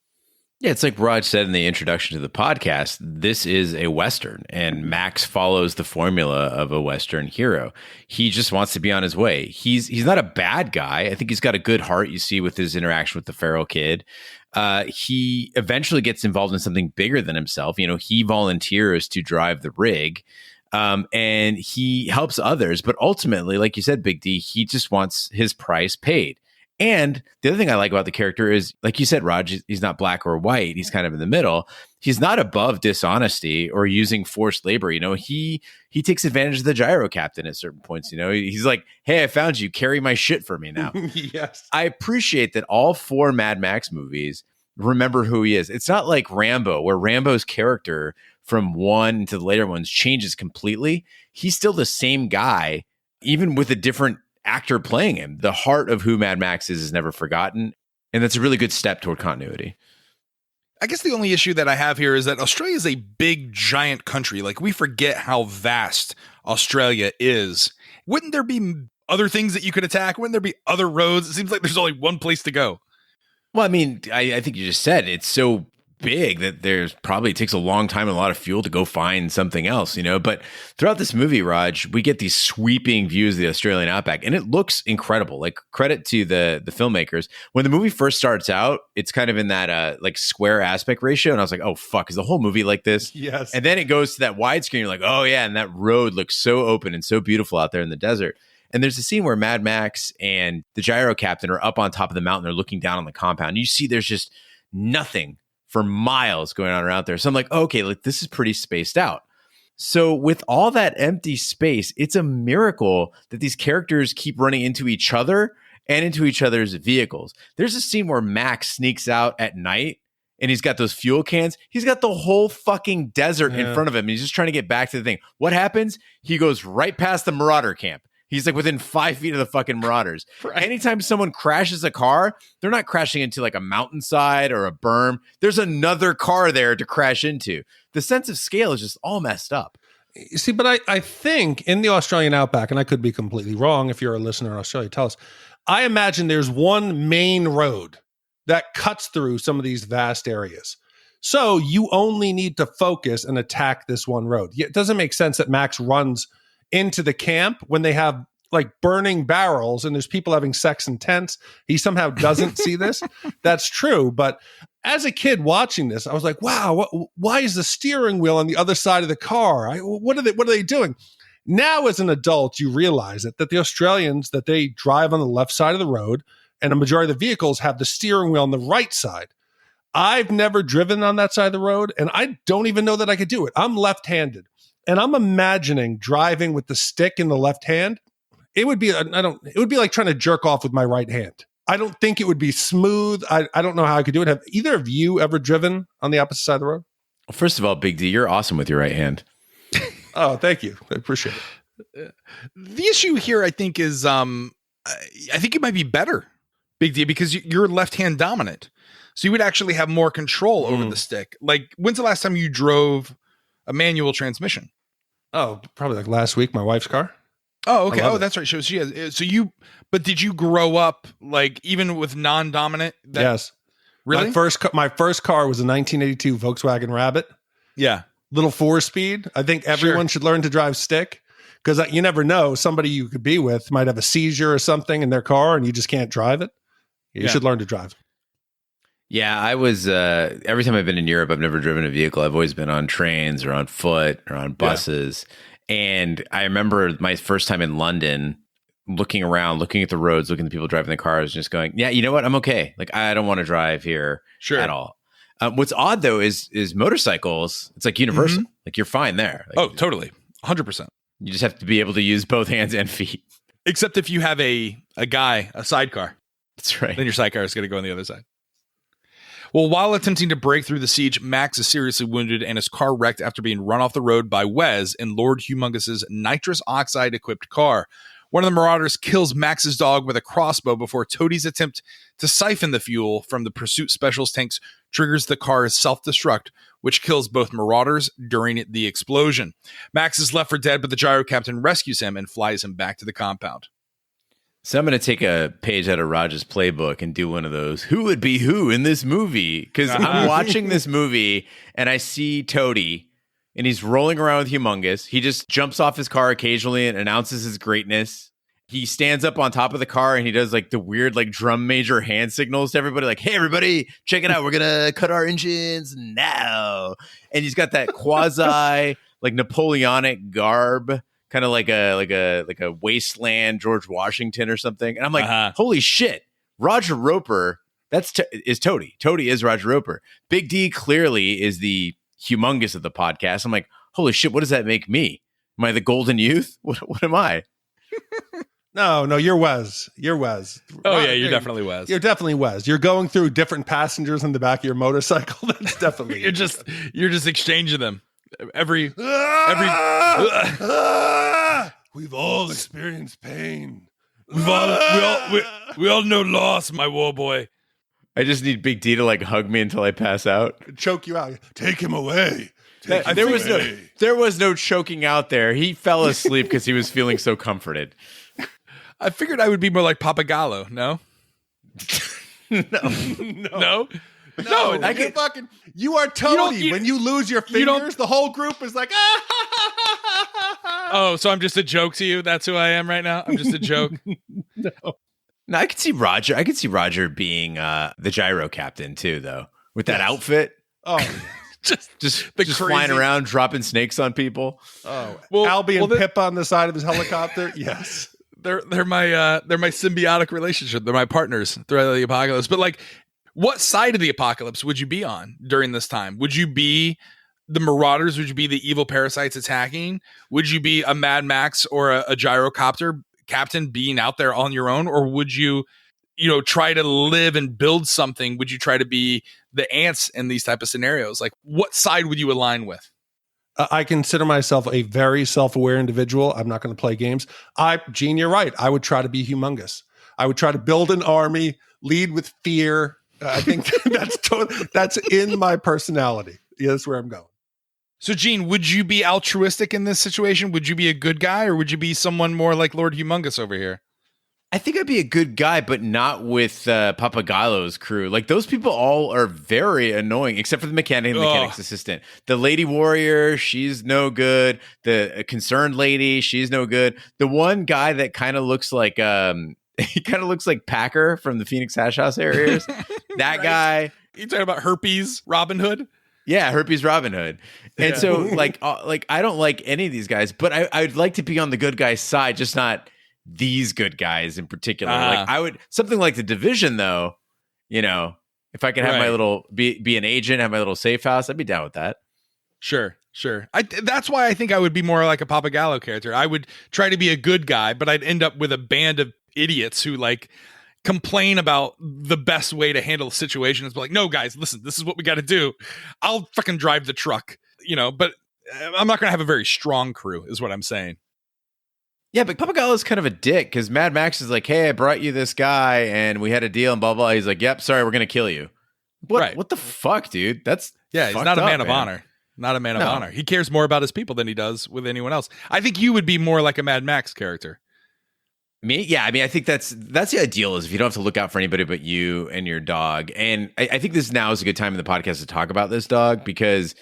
Yeah, it's like Raj said in the introduction to the podcast, this is a Western, and Max follows the formula of a Western hero. He just wants to be on his way. He's not a bad guy. I think he's got a good heart, you see, with his interaction with the feral kid. He eventually gets involved in something bigger than himself. You know, he volunteers to drive the rig, and he helps others. But ultimately, like you said, Big D, he just wants his price paid. And the other thing I like about the character is, like you said, Raj, he's not black or white. He's kind of in the middle. He's not above dishonesty or using forced labor. You know, he takes advantage of the gyro captain at certain points. You know, he's like, hey, I found you. Carry my shit for me now. Yes. I appreciate that all 4 Mad Max movies remember who he is. It's not like Rambo, where Rambo's character from one to the later ones changes completely. He's still the same guy, even with a different actor playing him. The heart of who Mad Max is never forgotten, and that's a really good step toward continuity. I guess the only issue that I have here is that Australia is a big, giant country. Like, we forget how vast Australia is. Wouldn't there be other things that you could attack? Wouldn't there be other roads? It seems like there's only one place to go. Well, I mean, I think you just said it's so big that there's probably it takes a long time and a lot of fuel to go find something else, you know. But throughout this movie, Raj, we get these sweeping views of the Australian outback, and it looks incredible. Like, credit to the filmmakers. When the movie first starts out, it's kind of in that like square aspect ratio, and I was like, oh fuck, is the whole movie like this? Yes. And then it goes to that widescreen. You're like, oh yeah, and that road looks so open and so beautiful out there in the desert. And there's a scene where Mad Max and the gyro captain are up on top of the mountain. They're looking down on the compound. You see there's just nothing for miles going on around there. So I'm like, okay, like this is pretty spaced out. So with all that empty space, it's a miracle that these characters keep running into each other and into each other's vehicles. There's a scene where Max sneaks out at night and he's got those fuel cans. He's got the whole fucking desert in front of him. And he's just trying to get back to the thing. What happens? He goes right past the marauder camp. He's like within 5 feet of the fucking marauders. Right. Anytime someone crashes a car, they're not crashing into like a mountainside or a berm. There's another car there to crash into. The sense of scale is just all messed up. You see, but I think in the Australian outback, and I could be completely wrong if you're a listener in Australia, tell us. I imagine there's one main road that cuts through some of these vast areas. So you only need to focus and attack this one road. It doesn't make sense that Max runs into the camp when they have like burning barrels and there's people having sex in tents. He somehow doesn't see this. That's true. But as a kid watching this, I was like, wow, why is the steering wheel on the other side of the car? What are they doing? Now, as an adult, you realize that the Australians, that they drive on the left side of the road and a majority of the vehicles have the steering wheel on the right side. I've never driven on that side of the road, and I don't even know that I could do it. I'm left-handed. And I'm imagining driving with the stick in the left hand. It would be like trying to jerk off with my right hand. I don't think it would be smooth. I don't know how I could do it. Have either of you ever driven on the opposite side of the road? Well, first of all, Big D, you're awesome with your right hand. Oh, thank you. I appreciate it. The issue here, I think, is I think it might be better, Big D, because you're left-hand dominant. So you would actually have more control over the stick. Like, when's the last time you drove a manual transmission? Oh, probably like last week, my wife's car. Oh, okay. Oh, that's right. She has. But did you grow up like even with non-dominant? Yes. Really? My first car was a 1982 Volkswagen Rabbit. Yeah. Little 4-speed. I think everyone should learn to drive stick because you never know. Somebody you could be with might have a seizure or something in their car and you just can't drive it. You should learn to drive. Yeah, I was, every time I've been in Europe, I've never driven a vehicle. I've always been on trains or on foot or on buses. Yeah. And I remember my first time in London, looking around, looking at the roads, looking at the people driving the cars, just going, yeah, you know what? I'm okay. Like, I don't want to drive here at all. What's odd, though, is motorcycles. It's like universal. Mm-hmm. Like, you're fine there. Like, totally. 100%. You just have to be able to use both hands and feet. Except if you have a sidecar. That's right. Then your sidecar is going to go on the other side. Well, while attempting to break through the siege, Max is seriously wounded and his car wrecked after being run off the road by Wes in Lord Humungus's nitrous oxide-equipped car. One of the marauders kills Max's dog with a crossbow before Toadie's attempt to siphon the fuel from the pursuit specials tanks triggers the car's self-destruct, which kills both marauders during the explosion. Max is left for dead, but the gyro captain rescues him and flies him back to the compound. So I'm going to take a page out of Raj's playbook and do one of those, who would be who in this movie? Because I'm watching this movie and I see Toadie and he's rolling around with Humungus. He just jumps off his car occasionally and announces his greatness. He stands up on top of the car and he does like the weird like drum major hand signals to everybody like, hey, everybody, check it out. We're going to cut our engines now. And he's got that quasi like Napoleonic garb, kind of like a wasteland George Washington or something. And I'm like, holy shit, Roger Roper, is Toadie. Toadie is Roger Roper. Big D clearly is the Humungus of the podcast. I'm like, holy shit, what does that make me? Am I the golden youth? What am I? No, you're Wes. You're Wes. Oh, yeah, you're definitely Wes. You're definitely Wes. You're going through different passengers in the back of your motorcycle. That's definitely you're just exchanging them. Every We've all experienced pain. we all know loss, my war boy. I just need Big D to like hug me until I pass out. Choke you out. Take him away. There was no choking out there. He fell asleep because he was feeling so comforted. I figured I would be more like Pappagallo. No. No. I can fucking. You are Toadie. When you lose your fingers, the whole group is like, Oh, so I'm just a joke to you? That's who I am right now? I'm just a joke? No, I could see Roger. I could see Roger being the gyro captain too, though, with that outfit. Oh, just flying around, dropping snakes on people. Oh, well, Albie and Pip on the side of his helicopter. Yes. They're my symbiotic relationship. They're my partners throughout the apocalypse. But like, what side of the apocalypse would you be on during this time? Would you be the marauders? Would you be the evil parasites attacking? Would you be a Mad Max or a gyrocopter captain being out there on your own? Or would you try to live and build something? Would you try to be the ants in these type of scenarios? Like, what side would you align with? I consider myself a very self-aware individual. I'm not going to play games. Gene, you're right. I would try to be Humungus. I would try to build an army, lead with fear. I think that's in my personality. Yeah, that's where I'm going. So, Gene, would you be altruistic in this situation? Would you be a good guy, or would you be someone more like Lord Humungus over here? I think I'd be a good guy, but not with Pappagallo's crew. Like, those people all are very annoying, except for the mechanic's assistant. The lady warrior, she's no good. The concerned lady, she's no good. The one guy that kind of looks like he kind of looks like Packer from the Phoenix Hash House areas. That guy. You talking about Herpes Robin Hood? Yeah, Herpes Robin Hood. And so, like I don't like any of these guys, but I'd like to be on the good guy's side, just not these good guys in particular. Like, I would, something like The Division, though, if I could have my little be an agent, have my little safe house, I'd be down with that. Sure. That's why I think I would be more like a Pappagallo character. I would try to be a good guy, but I'd end up with a band of idiots who like complain about the best way to handle the situation. Is like, no, guys, listen, this is what we got to do. I'll fucking drive the truck, but I'm not going to have a very strong crew, is what I'm saying. Yeah, but Pappagallo's kind of a dick because Mad Max is like, hey, I brought you this guy and we had a deal and blah, blah. He's like, yep, sorry, we're going to kill you. What the fuck, dude? He's not a man of honor. Not a man of honor. He cares more about his people than he does with anyone else. I think you would be more like a Mad Max character. Me? Yeah, I mean, I think that's the ideal, is if you don't have to look out for anybody but you and your dog. And I think this now is a good time in the podcast to talk about this dog because,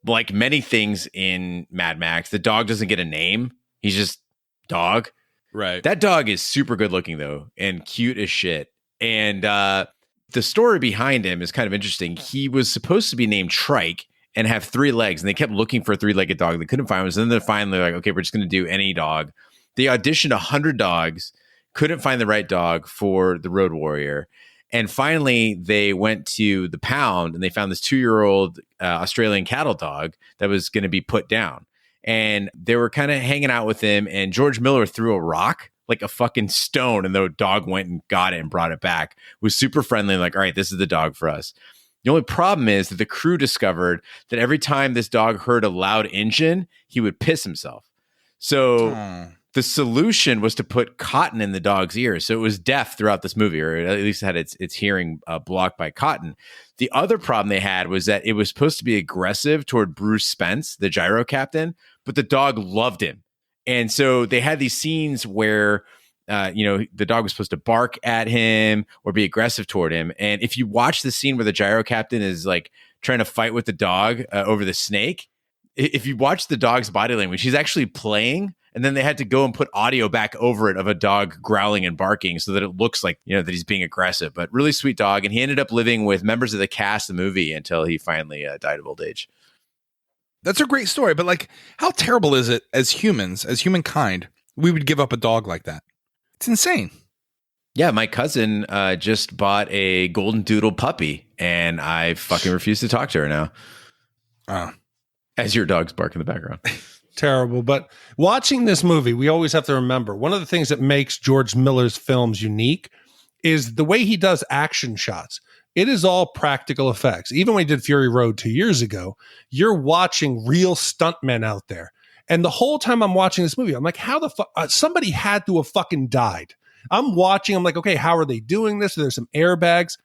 like many things in Mad Max, the dog doesn't get a name. He's just dog. Right. That dog is super good looking, though, and cute as shit. And the story behind him is kind of interesting. He was supposed to be named Trike and have 3 legs, and they kept looking for a 3-legged dog. They couldn't find one. So then they're finally like, okay, we're just going to do any dog. They auditioned 100 dogs, couldn't find the right dog for the Road Warrior. And finally, they went to the pound and they found this 2-year-old Australian cattle dog that was going to be put down. And they were kind of hanging out with him. And George Miller threw a rock, like a fucking stone. And the dog went and got it and brought it back. Was super friendly. Like, all right, this is the dog for us. The only problem is that the crew discovered that every time this dog heard a loud engine, he would piss himself. So the solution was to put cotton in the dog's ears. So it was deaf throughout this movie, or at least had its hearing blocked by cotton. The other problem they had was that it was supposed to be aggressive toward Bruce Spence, the gyro captain, but the dog loved him. And so they had these scenes where, the dog was supposed to bark at him or be aggressive toward him. And if you watch the scene where the gyro captain is like trying to fight with the dog over the snake, if you watch the dog's body language, he's actually playing. And then they had to go and put audio back over it of a dog growling and barking so that it looks like, that he's being aggressive. But really sweet dog. And he ended up living with members of the cast of the movie until he finally died of old age. That's a great story. But like, how terrible is it as humans, as humankind, we would give up a dog like that? It's insane. Yeah, my cousin just bought a golden doodle puppy, and I fucking refuse to talk to her now. As your dog's bark in the background. Terrible. But watching this movie, we always have to remember one of the things that makes George Miller's films unique is the way he does action shots. It is all practical effects. Even when he did Fury Road 2 years ago, you're watching real stuntmen out there. And the whole time I'm watching this movie, I'm like, how the fuck? Somebody had to have fucking died. I'm watching. I'm like, okay, how are they doing this? There's some airbags.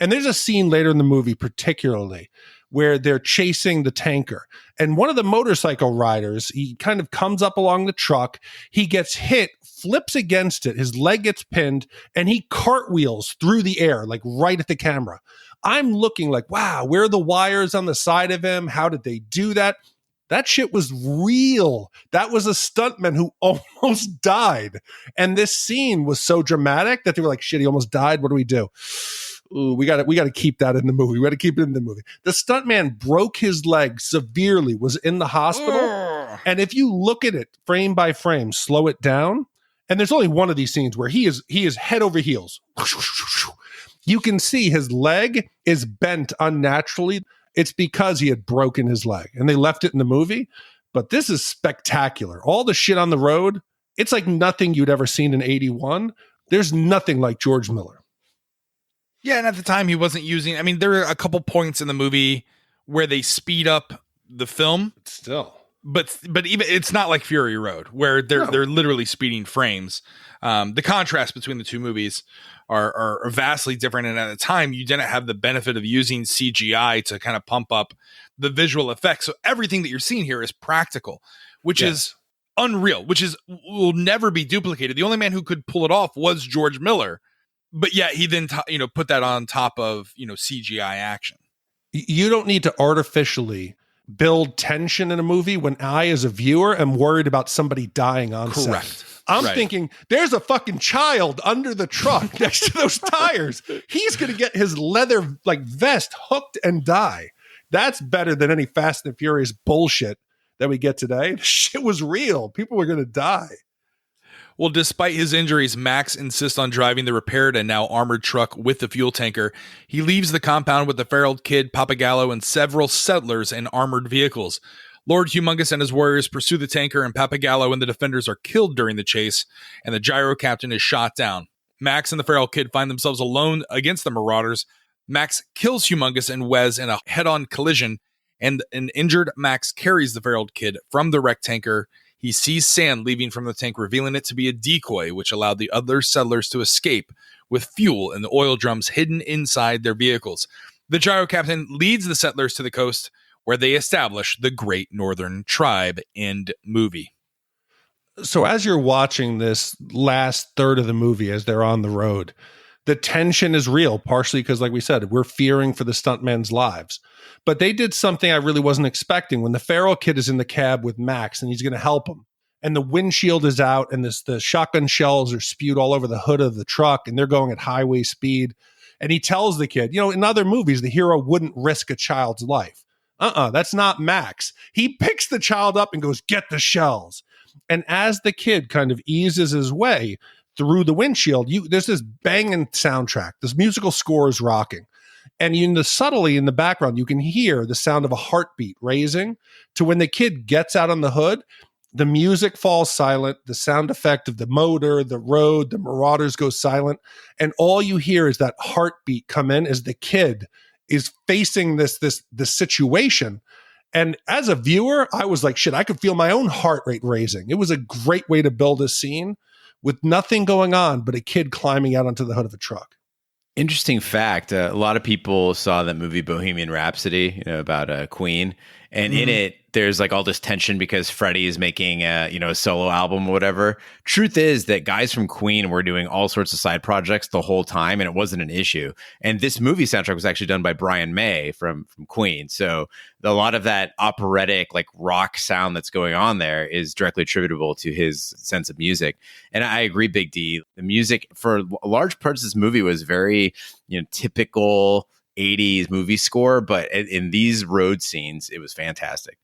And there's a scene later in the movie, particularly, where they're chasing the tanker. And one of the motorcycle riders, he kind of comes up along the truck. He gets hit, flips against it. His leg gets pinned, and he cartwheels through the air, like right at the camera. I'm looking like, wow, where are the wires on the side of him? How did they do that? That shit was real. That was a stuntman who almost died. And this scene was so dramatic that they were like, shit, he almost died. What do we do? Ooh, we got to keep that in the movie. We got to keep it in the movie. The stuntman broke his leg severely, was in the hospital. And if you look at it frame by frame, slow it down, and there's only one of these scenes where he is head over heels. You can see his leg is bent unnaturally. It's because he had broken his leg, and they left it in the movie. But this is spectacular. All the shit on the road, it's like nothing you'd ever seen in 81. There's nothing like George Miller. Yeah, and at the time he wasn't using. I mean, there are a couple points in the movie where they speed up the film. But even it's not like Fury Road where they're literally speeding frames. The contrast between the two movies are vastly different, and at the time you didn't have the benefit of using CGI to kind of pump up the visual effects. So everything that you're seeing here is practical, which is unreal, will never be duplicated. The only man who could pull it off was George Miller, but yeah, he then put that on top of CGI action. You don't need to artificially build tension in a movie when I, as a viewer, am worried about somebody dying on set. I'm thinking, there's a fucking child under the truck next to those tires. He's going to get his leather vest hooked and die. That's better than any Fast and Furious bullshit that we get today. The shit was real. People were going to die. Well, despite his injuries, Max insists on driving the repaired and now armored truck with the fuel tanker. He leaves the compound with the feral kid, Pappagallo, and several settlers in armored vehicles. Lord Humungus and his warriors pursue the tanker, and Pappagallo and the defenders are killed during the chase, and the gyro captain is shot down. Max and the feral kid find themselves alone against the marauders. Max kills Humungus and Wes in a head-on collision, and an injured Max carries the feral kid from the wrecked tanker. He sees sand leaving from the tank, revealing it to be a decoy, which allowed the other settlers to escape with fuel and the oil drums hidden inside their vehicles. The gyro captain leads the settlers to the coast, where they establish the Great Northern Tribe. End movie. So as you're watching this last third of the movie, as they're on the road, the tension is real, partially because, like we said, we're fearing for the stuntmen's lives. But they did something I really wasn't expecting. When the feral kid is in the cab with Max and he's going to help him, and the windshield is out, and the shotgun shells are spewed all over the hood of the truck, and they're going at highway speed. And he tells the kid, in other movies, the hero wouldn't risk a child's life. That's not Max. He picks the child up and goes, get the shells. And as the kid kind of eases his way through the windshield, there's this banging soundtrack. This musical score is rocking. And subtly in the background, you can hear the sound of a heartbeat raising to when the kid gets out on the hood, the music falls silent, the sound effect of the motor, the road, the marauders go silent. And all you hear is that heartbeat come in as the kid is facing this situation. And as a viewer, I was like, shit, I could feel my own heart rate raising. It was a great way to build a scene with nothing going on but a kid climbing out onto the hood of a truck. Interesting fact. A lot of people saw that movie Bohemian Rhapsody, about Queen. And in it, there's like all this tension because Freddie is making a solo album or whatever. Truth is that guys from Queen were doing all sorts of side projects the whole time, and it wasn't an issue. And this movie soundtrack was actually done by Brian May from Queen. So a lot of that operatic, like rock sound that's going on there is directly attributable to his sense of music. And I agree, Big D. The music for large parts of this movie was very, typical 80s movie score, but in these road scenes, it was fantastic.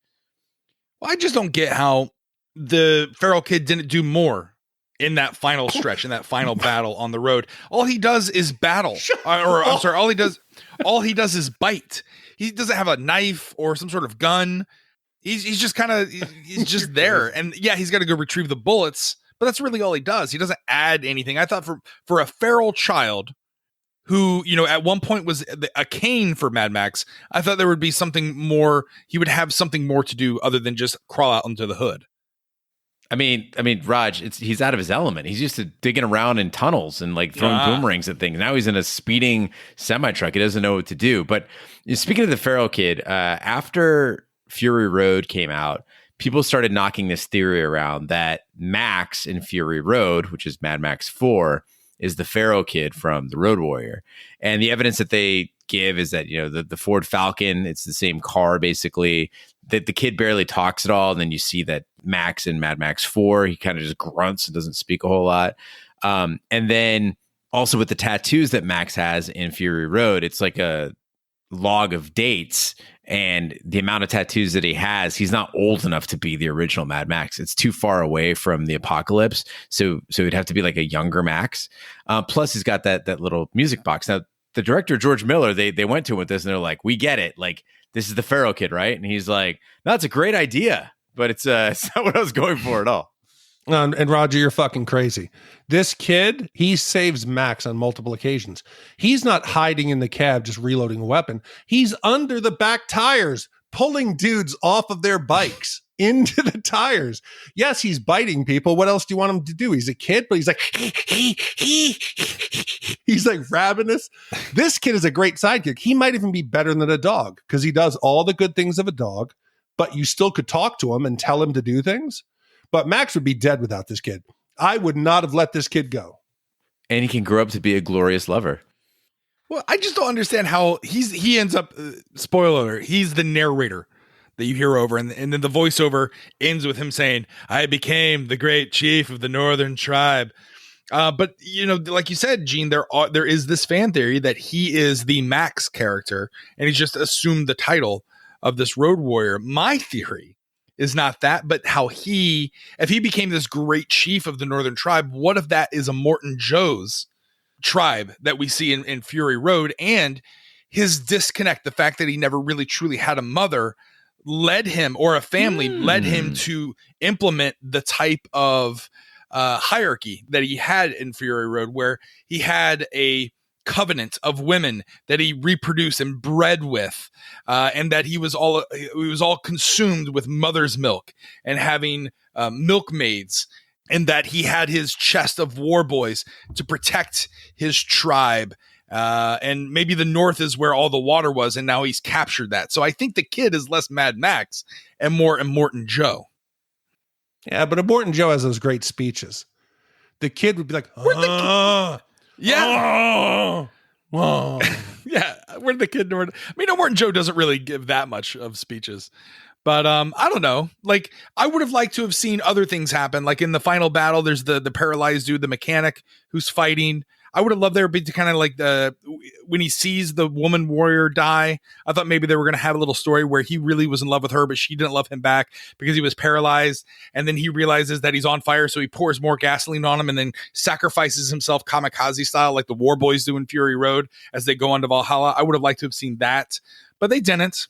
Well, I just don't get how the feral kid didn't do more in that final stretch, in that final battle on the road. All he does is battle, all he does is bite. He doesn't have a knife or some sort of gun. He's just he's just there. And yeah, he's got to go retrieve the bullets, but that's really all he does. He doesn't add anything. I thought for a feral child who, at one point was a cane for Mad Max, I thought there would be something more. He would have something more to do other than just crawl out onto the hood. I mean, Raj, he's out of his element. He's used to digging around in tunnels and like throwing boomerangs at things. Now he's in a speeding semi-truck. He doesn't know what to do. But speaking of the feral kid, after Fury Road came out, people started knocking this theory around that Max in Fury Road, which is Mad Max 4, is the feral kid from the Road Warrior. And the evidence that they give is that, the Ford Falcon, it's the same car, basically, that the kid barely talks at all. And then you see that Max in Mad Max 4, he kind of just grunts and doesn't speak a whole lot. And then also with the tattoos that Max has in Fury Road, it's like a log of dates, and the amount of tattoos that he has, he's not old enough to be the original Mad Max. It's too far away from the apocalypse. So it'd have to be like a younger Max. Plus he's got that little music box. Now the director, George Miller, they went to him with this and they're like, we get it. Like, this is the feral kid, right? And he's like, no, that's a great idea, but it's not what I was going for at all. And Roger, you're fucking crazy. This kid, he saves Max on multiple occasions. He's not hiding in the cab just reloading a weapon. He's under the back tires, pulling dudes off of their bikes into the tires. Yes, he's biting people. What else do you want him to do? He's a kid, but he's like, he's like ravenous. This kid is a great sidekick. He might even be better than a dog because he does all the good things of a dog, but you still could talk to him and tell him to do things. But Max would be dead without this kid. I would not have let this kid go. And he can grow up to be a glorious lover. Well, I just don't understand how he ends up, spoiler alert, he's the narrator that you hear over. And then the voiceover ends with him saying, I became the great chief of the Northern tribe. But, like you said, Gene, there is this fan theory that he is the Max character, and he's just assumed the title of this Road Warrior. My theory is not that, but how if he became this great chief of the Northern tribe, what if that is a Morton Joe's tribe that we see in Fury Road? And his disconnect, the fact that he never really truly had a mother, led him, or a family led him to implement the type of hierarchy that he had in Fury Road, where he had a covenant of women that he reproduced and bred with, and that he was all consumed with mother's milk and having milkmaids, and that he had his chest of war boys to protect his tribe. And maybe the North is where all the water was, and now he's captured that. So I think the kid is less Mad Max and more Immortan Joe. Yeah, but Immortan Joe has those great speeches. The kid would be like, yeah. Yeah. Where did the kid? I mean, Immortan Joe doesn't really give that much of speeches, but I don't know. Like, I would have liked to have seen other things happen. Like in the final battle, there's the paralyzed dude, the mechanic who's fighting. I would have loved there to be kind of like when he sees the woman warrior die. I thought maybe they were going to have a little story where he really was in love with her, but she didn't love him back because he was paralyzed. And then he realizes that he's on fire, so he pours more gasoline on him and then sacrifices himself kamikaze style, like the war boys do in Fury Road as they go on to Valhalla. I would have liked to have seen that, but they didn't.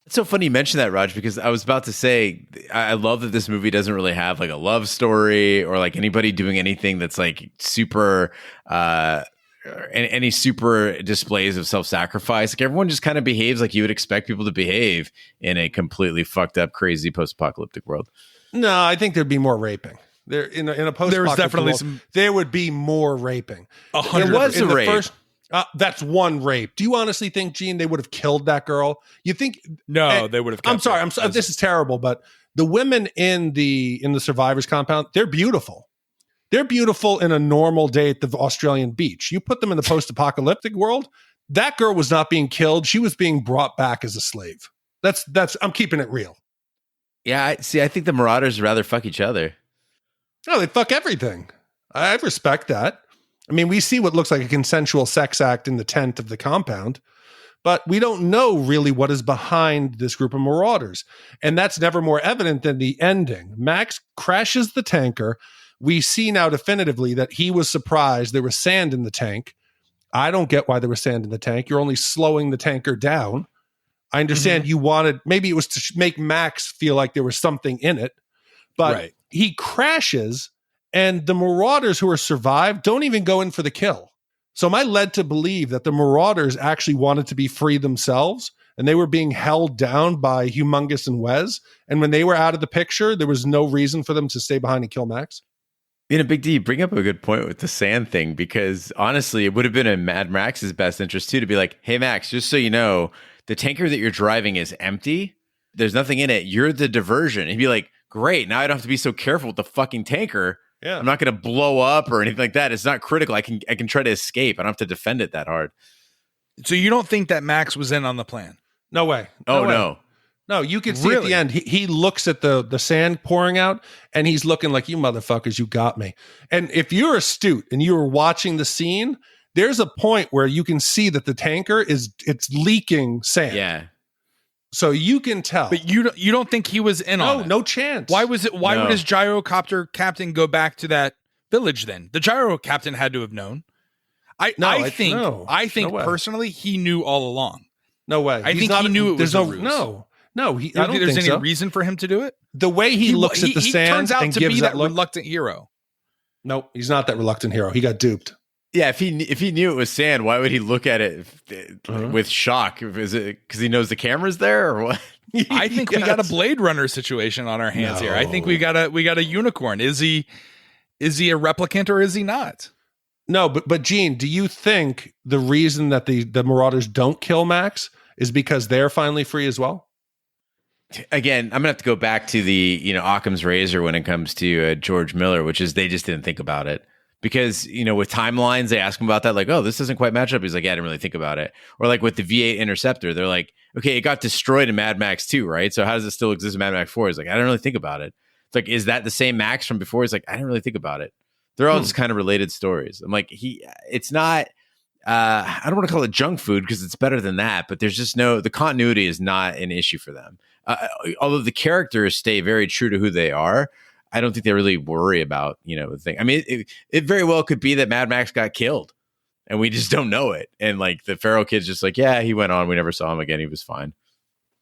It's so funny you mentioned that, Raj, because I was about to say, I love that this movie doesn't really have like a love story or like anybody doing anything that's like super any super displays of self-sacrifice. Like everyone just kind of behaves like you would expect people to behave in a completely fucked up, crazy post-apocalyptic world. No, I think there'd be more raping. There in a post. There was definitely world, there would be more raping. 100%. There was a rape. That's one rape. Do you honestly think, Gene, they would have killed that girl? You think? No, they would have. I'm sorry. This is terrible, but the women in the survivors compound, they're beautiful. They're beautiful in a normal day at the Australian beach. You put them in the post-apocalyptic world, that girl was not being killed. She was being brought back as a slave. That's. I'm keeping it real. Yeah, I think the marauders would rather fuck each other. No, they fuck everything. I respect that. I mean, we see what looks like a consensual sex act in the tent of the compound, but we don't know really what is behind this group of marauders. And that's never more evident than the ending. Max crashes the tanker. We see now definitively that he was surprised there was sand in the tank. I don't get why there was sand in the tank. You're only slowing the tanker down. I understand you wanted, maybe it was to make Max feel like there was something in it, but he crashes and the marauders who are survived don't even go in for the kill. So am I led to believe that the marauders actually wanted to be free themselves and they were being held down by Humungus and Wes? And when they were out of the picture, there was no reason for them to stay behind and kill Max? Big D, bring up a good point with the sand thing, because honestly, it would have been in Mad Max's best interest too to be like, hey, Max, just so you know, the tanker that you're driving is empty. There's nothing in it. You're the diversion. He'd be like, great. Now I don't have to be so careful with the fucking tanker. Yeah. I'm not going to blow up or anything like that. It's not critical. I can try to escape. I don't have to defend it that hard. So you don't think that Max was in on the plan? No way. No. No, you can see at the end, he looks at the sand pouring out and he's looking like, you motherfuckers, you got me. And if you're astute and you were watching the scene, there's a point where you can see that the tanker it's leaking sand. Yeah. So you can tell. But you don't think he was in on it? No chance. Why would his gyrocopter captain go back to that village then? The gyro captain had to have known. I think personally he knew all along. No way. I think he knew it was a ruse. No, I don't think there's any so. reason for him to do it. The way he looks at the sand turns out and to gives be that look. reluctant hero. Nope, he's not that reluctant hero. He got duped. Yeah, if he knew it was sand, why would he look at it with shock? Is it because he knows the camera's there or what? I think we got a Blade Runner situation on our hands here. I think we got a unicorn. Is he a replicant or is he not? No, but Gene, do you think the reason that the Marauders don't kill Max is because they're finally free as well? Again, I'm gonna have to go back to the Occam's razor when it comes to George Miller, which is they just didn't think about it. Because, with timelines, they ask him about that, like, oh, this doesn't quite match up. He's like, yeah, I didn't really think about it. Or like with the V8 Interceptor, they're like, okay, it got destroyed in Mad Max 2, right? So how does it still exist in Mad Max 4? He's like, I didn't really think about it. It's like, is that the same Max from before? He's like, I didn't really think about it. They're all just kind of related stories. I'm like, it's not, I don't want to call it junk food because it's better than that, but there's just the continuity is not an issue for them. Although the characters stay very true to who they are, I don't think they really worry about, the thing. I mean, it very well could be that Mad Max got killed and we just don't know it. And like the Farrell kid's just like, yeah, he went on. We never saw him again. He was fine.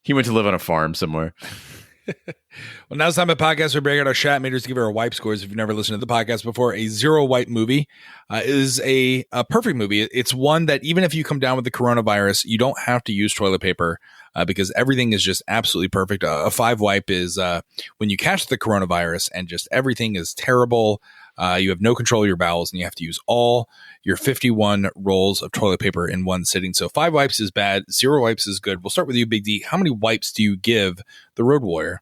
He went to live on a farm somewhere. Well, now it's time at podcast. We break out our Shat meters to give our wipe scores. If you've never listened to the podcast before, a zero wipe movie is a perfect movie. It's one that even if you come down with the coronavirus, you don't have to use toilet paper because everything is just absolutely perfect. A 5 wipe is when you catch the coronavirus and just everything is terrible. You have no control of your bowels and you have to use all your 51 rolls of toilet paper in one sitting. So 5 wipes is bad. 0 wipes is good. We'll start with you, Big D. How many wipes do you give The Road Warrior?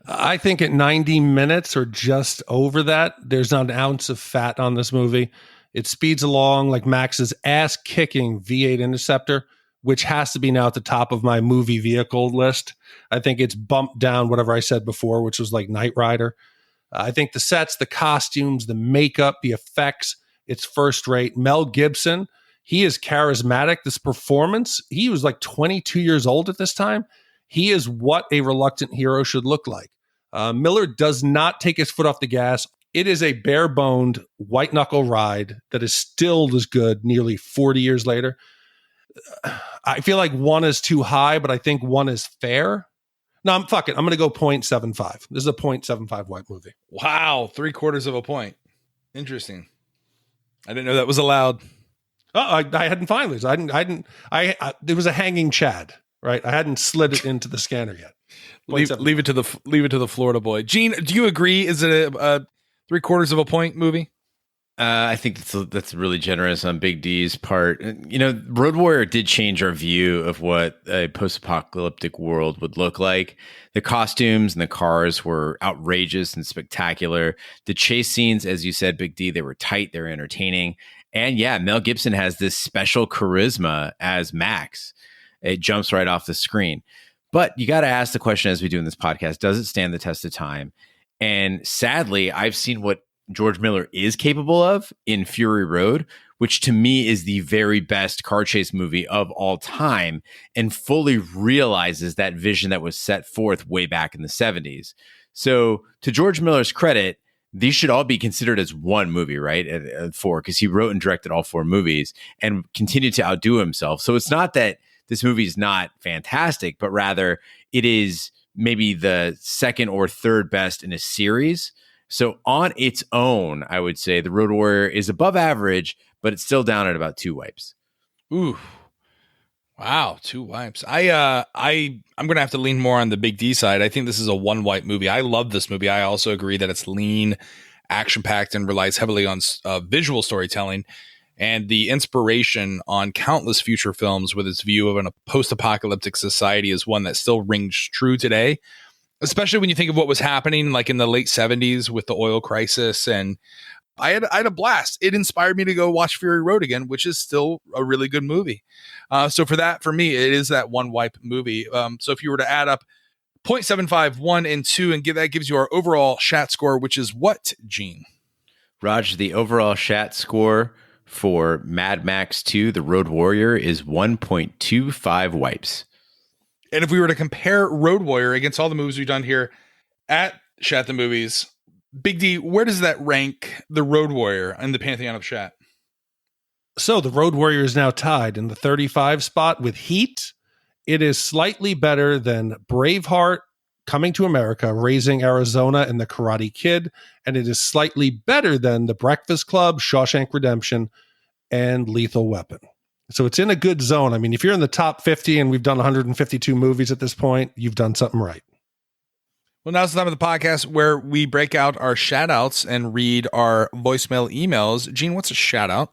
I think at 90 minutes or just over that, there's not an ounce of fat on this movie. It speeds along like Max's ass-kicking V8 Interceptor, which has to be now at the top of my movie vehicle list. I think it's bumped down whatever I said before, which was like Knight Rider. I think the sets, the costumes, the makeup, the effects, it's first rate. Mel Gibson, he is charismatic. This performance, he was like 22 years old at this time. He is what a reluctant hero should look like. Miller does not take his foot off the gas. It is a bare-boned, white-knuckle ride that is still as good nearly 40 years later. I feel like 1 is too high, but I think 1 is fair. No, fuck it. I'm going to go 0.75. This is a 0.75 white movie. Wow, 3/4 of a point. Interesting. I didn't know that was allowed. I hadn't finalized. It was a hanging Chad, right? I hadn't slid it into the scanner yet. Leave it to the Florida boy. Gene, do you agree? Is it a 3/4 of a point movie? I think that's really generous on Big D's part. You know, Road Warrior did change our view of what a post-apocalyptic world would look like. The costumes and the cars were outrageous and spectacular. The chase scenes, as you said, Big D, they were tight, they were entertaining. And yeah, Mel Gibson has this special charisma as Max. It jumps right off the screen. But you got to ask the question, as we do in this podcast, does it stand the test of time? And sadly, I've seen what George Miller is capable of in Fury Road, which to me is the very best car chase movie of all time, and fully realizes that vision that was set forth way back in the 70s. So to George Miller's credit, these should all be considered as one movie, right? At 4, because he wrote and directed all 4 movies and continued to outdo himself. So it's not that this movie is not fantastic, but rather it is maybe the second or third best in a series. So on its own, I would say the Road Warrior is above average, but it's still down at about 2 wipes. Ooh. Wow, 2 wipes. I'm going to have to lean more on the Big D side. I think this is a 1 wipe movie. I love this movie. I also agree that it's lean, action-packed, and relies heavily on visual storytelling and the inspiration on countless future films with its view of a post-apocalyptic society is one that still rings true today, especially when you think of what was happening like in the late 70s with the oil crisis. And I had a blast. It inspired me to go watch Fury Road again, which is still a really good movie. So for me, it is that 1 wipe movie. So if you were to add up 0.75, 1, and 2, and that gives you our overall Shat score, which is what, Gene? Raj, the overall Shat score for Mad Max 2, The Road Warrior, is 1.25 wipes. And if we were to compare Road Warrior against all the movies we've done here at Shat the Movies, Big D, where does that rank the Road Warrior in the pantheon of Shat? So the Road Warrior is now tied in the 35 spot with Heat. It is slightly better than Braveheart, Coming to America, Raising Arizona, and The Karate Kid. And it is slightly better than The Breakfast Club, Shawshank Redemption, and Lethal Weapon. So it's in a good zone. I mean, if you're in the top 50 and we've done 152 movies at this point, you've done something right. Well, now's the time of the podcast where we break out our shout-outs and read our voicemail emails. Gene, what's a shout-out?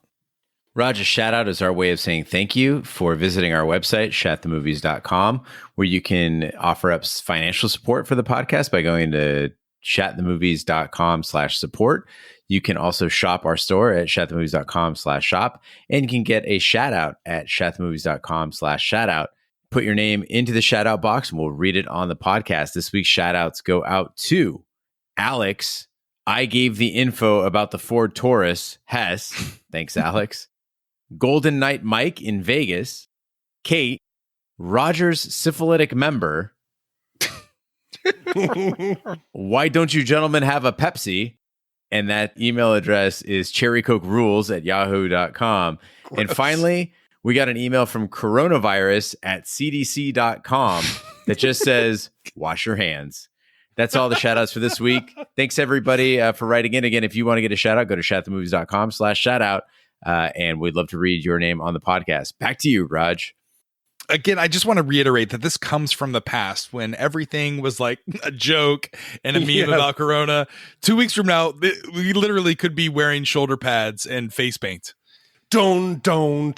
Raj, a shout-out is our way of saying thank you for visiting our website, shatthemovies.com, where you can offer up financial support for the podcast by going to shatthemovies.com/support. You can also shop our store at shatthemovies.com/shop, and you can get a shout-out at shatthemovies.com/shout-out. Put your name into the shout-out box, and we'll read it on the podcast. This week's shout-outs go out to Alex. I gave the info about the Ford Taurus. Hess. Thanks, Alex. Golden Knight Mike in Vegas. Kate. Rogers syphilitic member. Why don't you gentlemen have a Pepsi? And that email address is cherrycokerules@yahoo.com. And finally, we got an email from coronavirus@cdc.com that just says, wash your hands. That's all the shout outs for this week. Thanks everybody for writing in. Again, if you want to get a shout out, go to shatthemovies.com/shout out. And we'd love to read your name on the podcast. Back to you, Raj. Again, I just want to reiterate that this comes from the past when everything was like a joke and a meme about Corona. 2 weeks from now, we literally could be wearing shoulder pads and face paint. Don't. Here's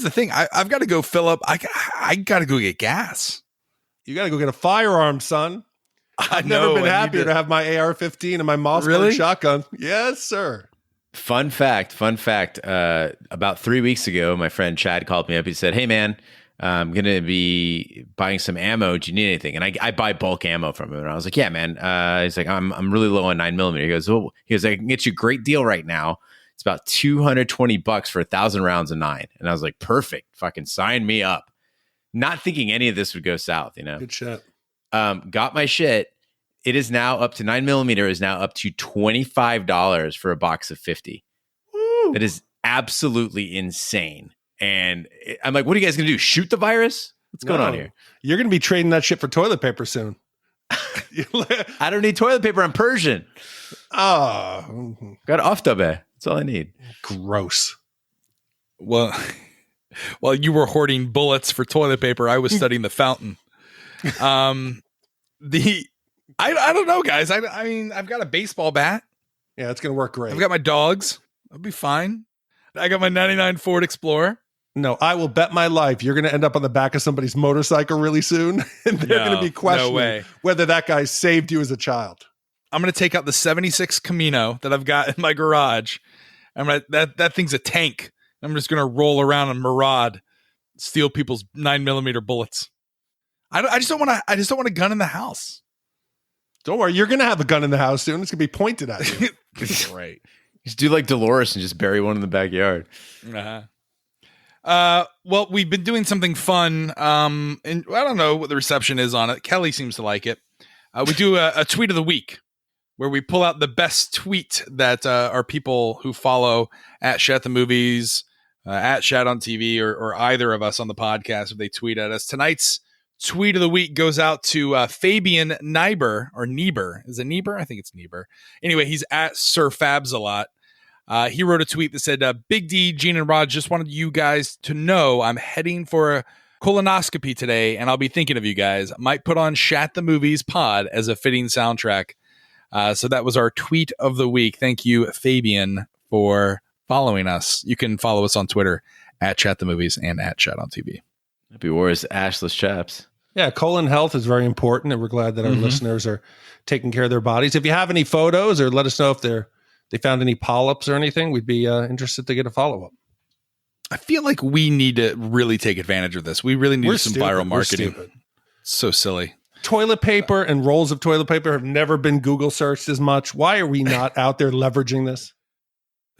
the thing. I've got to go fill up. I got to go get gas. You got to go get a firearm, son. I've never been happier to have my AR-15 and my Mossberg shotgun. Yes, sir. Fun fact. About 3 weeks ago, my friend Chad called me up. He said, "Hey, man, I'm going to be buying some ammo. Do you need anything?" And I buy bulk ammo from him. And I was like, "Yeah, man." He's like, I'm really low on 9mm. He goes, "I can get you a great deal right now. It's about $220 for 1,000 rounds of 9." And I was like, "Perfect. Fucking sign me up." Not thinking any of this would go south, you know? Good shit. Got my shit. It is now up to 9mm is now up to $25 for a box of 50. Woo. That is absolutely insane. And I'm like, what are you guys going to do? Shoot the virus? What's going on here? You're going to be trading that shit for toilet paper soon. I don't need toilet paper. I'm Persian. Oh, Got aftabe. That's all I need. gross. Well, while you were hoarding bullets for toilet paper, I was studying the fountain. I don't know, guys. I mean, I've got a baseball bat. Yeah, it's going to work great. I've got my dogs. I'll be fine. I got my 99 Ford Explorer. No, I will bet my life you're going to end up on the back of somebody's motorcycle really soon. And they're going to be questioning whether that guy saved you as a child. I'm going to take out the 76 Camino that I've got in my garage. That thing's a tank. I'm just going to roll around and maraud, steal people's 9mm bullets. I just don't want a gun in the house. Don't worry, you're going to have a gun in the house soon. It's going to be pointed at you. Right. Just do like Dolores and just bury one in the backyard. Well, we've been doing something fun. And I don't know what the reception is on it. Kelly seems to like it. We do a tweet of the week where we pull out the best tweet that our people who follow at Shat the Movies, at Shat on TV, or either of us on the podcast, if they tweet at us. Tonight's tweet of the week goes out to Fabian Nieber, or Nieber. Is it Nieber? I think it's Nieber. Anyway, he's at Sir Fabs a lot. He wrote a tweet that said, Big D, Gene, and Rod, just wanted you guys to know I'm heading for a colonoscopy today, and I'll be thinking of you guys. Might put on Shat the Movies pod as a fitting soundtrack. So that was our tweet of the week. Thank you, Fabian, for following us. You can follow us on Twitter at Shat the Movies and at Shat on TV. Happy Wars, ashless chaps. Yeah, colon health is very important, and we're glad that our listeners are taking care of their bodies. If you have any photos, or let us know if they found any polyps or anything, we'd be interested to get a follow-up. I feel like we need to really take advantage of this. We really need some viral marketing. So silly. Toilet paper and rolls of toilet paper have never been Google searched as much. Why are we not out there leveraging this?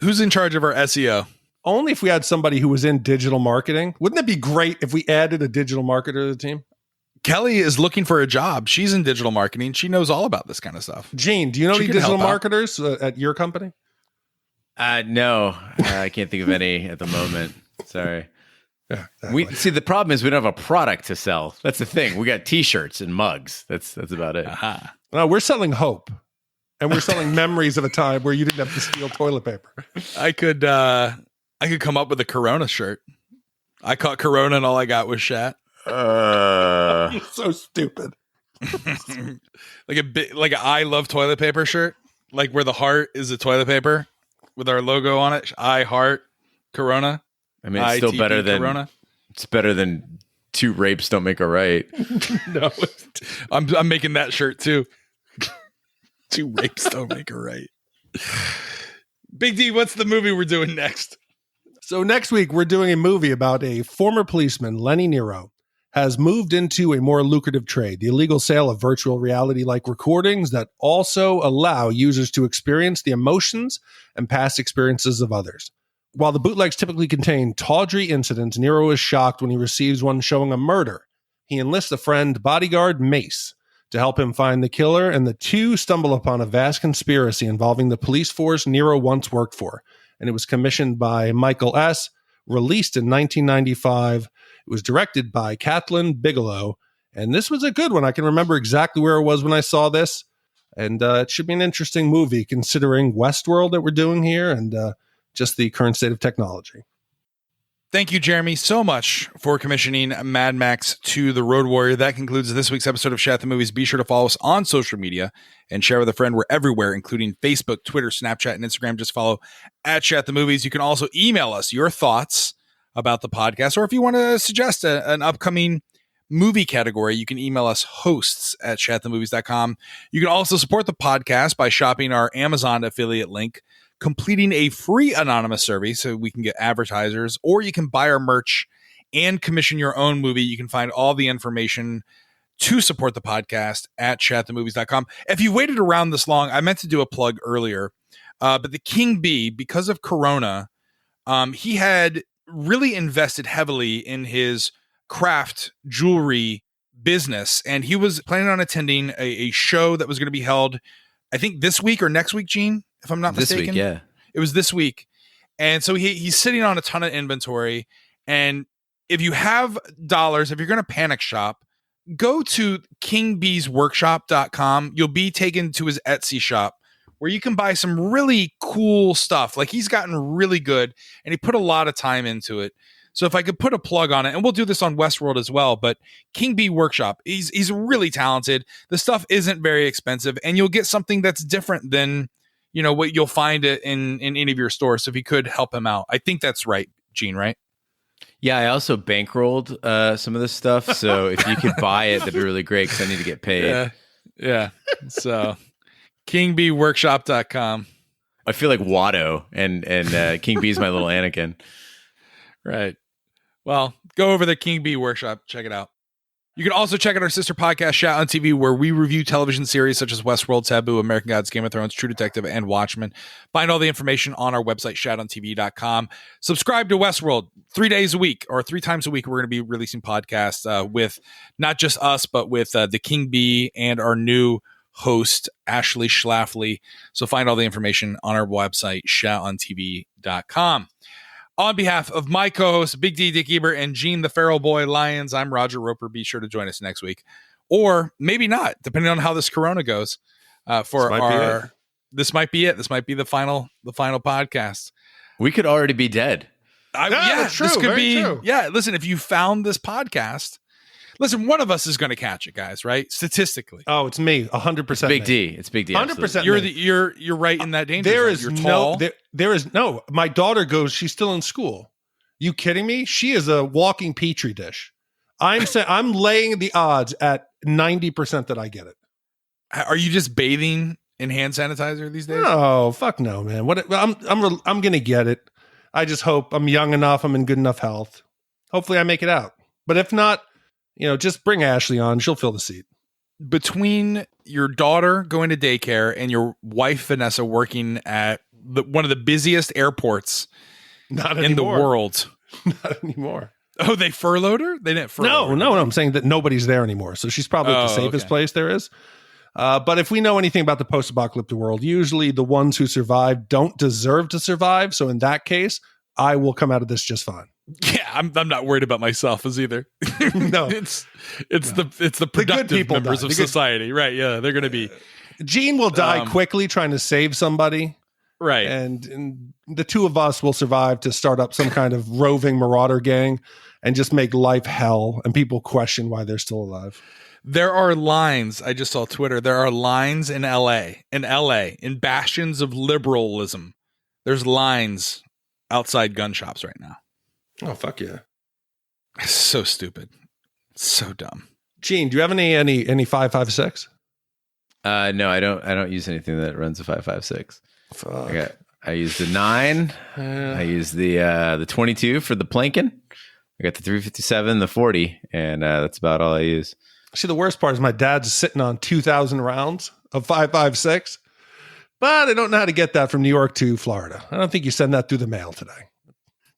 Who's in charge of our SEO? Only if we had somebody who was in digital marketing. Wouldn't it be great if we added a digital marketer to the team? Kelly is looking for a job. She's in digital marketing. She knows all about this kind of stuff. Gene, do you know any digital marketers at your company? No, I can't think of any at the moment. Sorry. Yeah, exactly. We see the problem is we don't have a product to sell. That's the thing. We got T-shirts and mugs. That's about it. No, we're selling hope, and we're selling memories of a time where you didn't have to steal toilet paper. I could come up with a Corona shirt. I caught Corona, and all I got was Shat. So stupid. like an I love toilet paper shirt, like where the heart is a toilet paper with our logo on it. I heart Corona. I mean, it's still better than Corona. It's better than 2 rapes don't make a right. No, I'm making that shirt too. 2 rapes don't make a right. Big D, what's the movie we're doing next? So next week we're doing a movie about a former policeman, Lenny Nero, has moved into a more lucrative trade, the illegal sale of virtual reality-like recordings that also allow users to experience the emotions and past experiences of others. While the bootlegs typically contain tawdry incidents, Nero is shocked when he receives one showing a murder. He enlists a friend, bodyguard Mace, to help him find the killer, and the two stumble upon a vast conspiracy involving the police force Nero once worked for. And it was commissioned by Michael S., released in 1995. It was directed by Kathleen Bigelow, and this was a good one. I can remember exactly where I was when I saw this, and it should be an interesting movie considering Westworld that we're doing here and just the current state of technology. Thank you, Jeremy, so much for commissioning Mad Max 2: The Road Warrior. That concludes this week's episode of Shat the Movies. Be sure to follow us on social media and share with a friend. We're everywhere, including Facebook, Twitter, Snapchat, and Instagram. Just follow at Shat the Movies. You can also email us your thoughts about the podcast, or if you want to suggest an upcoming movie category, you can email us hosts@shatthemovies.com. You can also support the podcast by shopping our Amazon affiliate link, completing a free anonymous survey so we can get advertisers, or you can buy our merch and commission your own movie. You can find all the information to support the podcast at shatthemovies.com. If you waited around this long, I meant to do a plug earlier, but the King Bee, because of Corona, he had really invested heavily in his craft jewelry business, and he was planning on attending a show that was going to be held, I think this week or next week, Gene, if I'm not mistaken. This week, yeah. It was this week. And so he's sitting on a ton of inventory. And if you have dollars, if you're going to panic shop, go to kingbeesworkshop.com. You'll be taken to his Etsy shop where you can buy some really cool stuff. Like he's gotten really good and he put a lot of time into it. So if I could put a plug on it, and we'll do this on Westworld as well, but King Bee Workshop, he's really talented. The stuff isn't very expensive, and you'll get something that's different than, you know, what you'll find it in any of your stores. So if you could help him out, I think that's right, Gene, right? Yeah, I also bankrolled some of this stuff. So if you could buy it, that'd be really great because I need to get paid. Yeah. So kingbeeworkshop.com. I feel like Watto and King Bee's my little Anakin. Right. Well, go over the King Bee Workshop. Check it out. You can also check out our sister podcast, Shat on TV, where we review television series such as Westworld, Taboo, American Gods, Game of Thrones, True Detective, and Watchmen. Find all the information on our website, shatontv.com. Subscribe to Westworld 3 days a week, or 3 times a week. We're going to be releasing podcasts with not just us, but with the King Bee and our new host, Ashley Schlafly. So find all the information on our website, shatontv.com. On behalf of my co-host, Big D, Dick Ebert, and Gene the Feral Boy Lyons, I'm Roger Roper. Be sure to join us next week. Or maybe not, depending on how this Corona goes. This might be it. This might be the final podcast. We could already be dead. That's true. This could Very be. true. Yeah, listen, if you found this podcast, listen, one of us is going to catch it, guys, right? Statistically. Oh, it's me, 100%. Big D. It's Big D. 100%. You're right in that danger zone. You're tall. There is no. My daughter goes. She's still in school. You kidding me? She is a walking petri dish. I'm laying the odds at 90% that I get it. Are you just bathing in hand sanitizer these days? Oh, fuck no, man. What? I'm gonna get it. I just hope I'm young enough. I'm in good enough health. Hopefully, I make it out. But if not, just bring Ashley on. She'll fill the seat. Between your daughter going to daycare and your wife Vanessa working at one of the busiest airports in the world. Not anymore. Oh, they furloughed her? They didn't furlough her. No. I'm saying that nobody's there anymore. So she's probably the safest place there is. But if we know anything about the post-apocalyptic world, usually the ones who survive don't deserve to survive. So in that case, I will come out of this just fine. Yeah, I'm not worried about myself as either. No, it's the productive members of society, right? Yeah, they're going to be. Gene will die quickly trying to save somebody, right? And the two of us will survive to start up some kind of roving marauder gang and just make life hell, and people question why they're still alive. There are lines. I just saw Twitter. There are lines in LA, in bastions of liberalism. There's lines outside gun shops right now. Oh, fuck yeah. So stupid. So dumb. Gene, do you have any 5.56? No, I don't use anything that runs a 5.56. Fuck. I use the 9. I use the 22 for the planking. I got the 357, the 40, and that's about all I use. See, the worst part is my dad's sitting on 2,000 rounds of 5.56, but I don't know how to get that from New York to Florida. I don't think you send that through the mail today.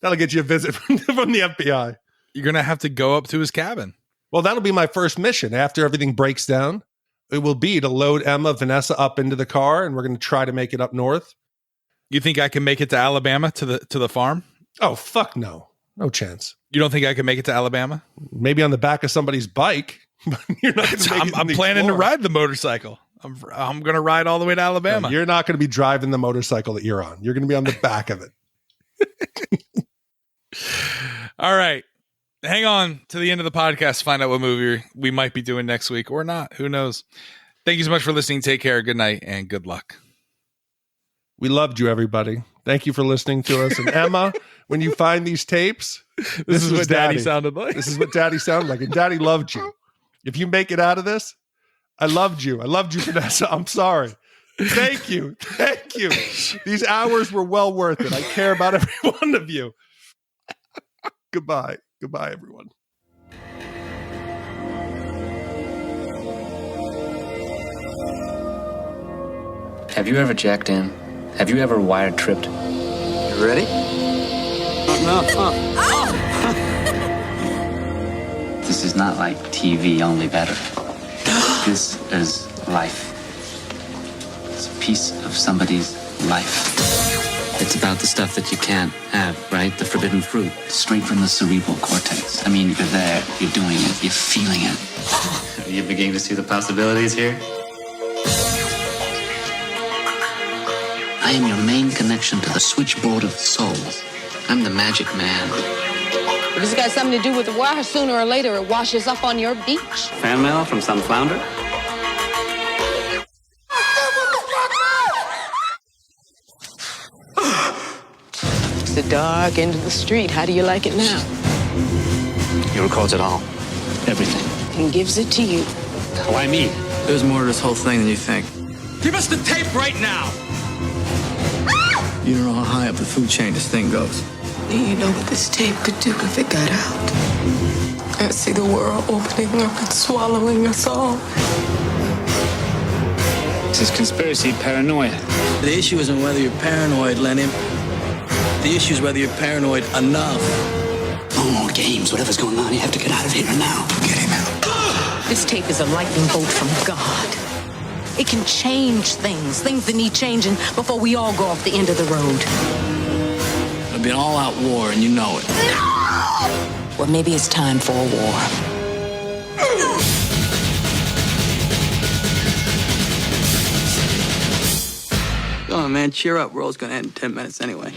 That'll get you a visit from the FBI. You're going to have to go up to his cabin. Well, that'll be my first mission after everything breaks down. It will be to load Vanessa up into the car, and we're going to try to make it up north. You think I can make it to Alabama to the farm? Oh, fuck no. No chance. You don't think I can make it to Alabama? Maybe on the back of somebody's bike. But you're not going to make it. I'm planning to ride the motorcycle. I'm going to ride all the way to Alabama. No, you're not going to be driving the motorcycle that you're on. You're going to be on the back of it. All right. Hang on to the end of the podcast to find out what movie we might be doing next week or not. Who knows? Thank you so much for listening. Take care. Good night and good luck. We loved you, everybody. Thank you for listening to us. And Emma, when you find these tapes, this is what Daddy sounded like. This is what Daddy sounded like. And Daddy loved you. If you make it out of this, I loved you. I loved you, Vanessa. I'm sorry. Thank you. Thank you. These hours were well worth it. I care about every one of you. Goodbye. Goodbye, everyone. Have you ever jacked in? Have you ever wire tripped? You ready? This is not like TV, only better. This is life. It's a piece of somebody's life. It's about the stuff that you can't have, right? The forbidden fruit, straight from the cerebral cortex. I mean, you're there, you're doing it, you're feeling it. Are you beginning to see the possibilities here? I am your main connection to the switchboard of the soul. I'm the magic man. If it's got something to do with the wire, sooner or later it washes up on your beach. Fan mail from some flounder? It's the dark end of the street. How do you like it now? He records it all. Everything. And gives it to you. Why me? There's more to this whole thing than you think. Give us the tape right now! You don't know how high up the food chain this thing goes. Do you know what this tape could do if it got out? I see the world opening up and swallowing us all. This is conspiracy paranoia. The issue isn't whether you're paranoid, Lenny. The issue is whether you're paranoid enough. No more games. Whatever's going on, you have to get out of here now. Get him out. This tape is a lightning bolt from God. It can change things that need changing before we all go off the end of the road. It'll be an all-out war, and you know it. No! Well, maybe it's time for a war. Come on, man, cheer up. We're all going to end in 10 minutes anyway.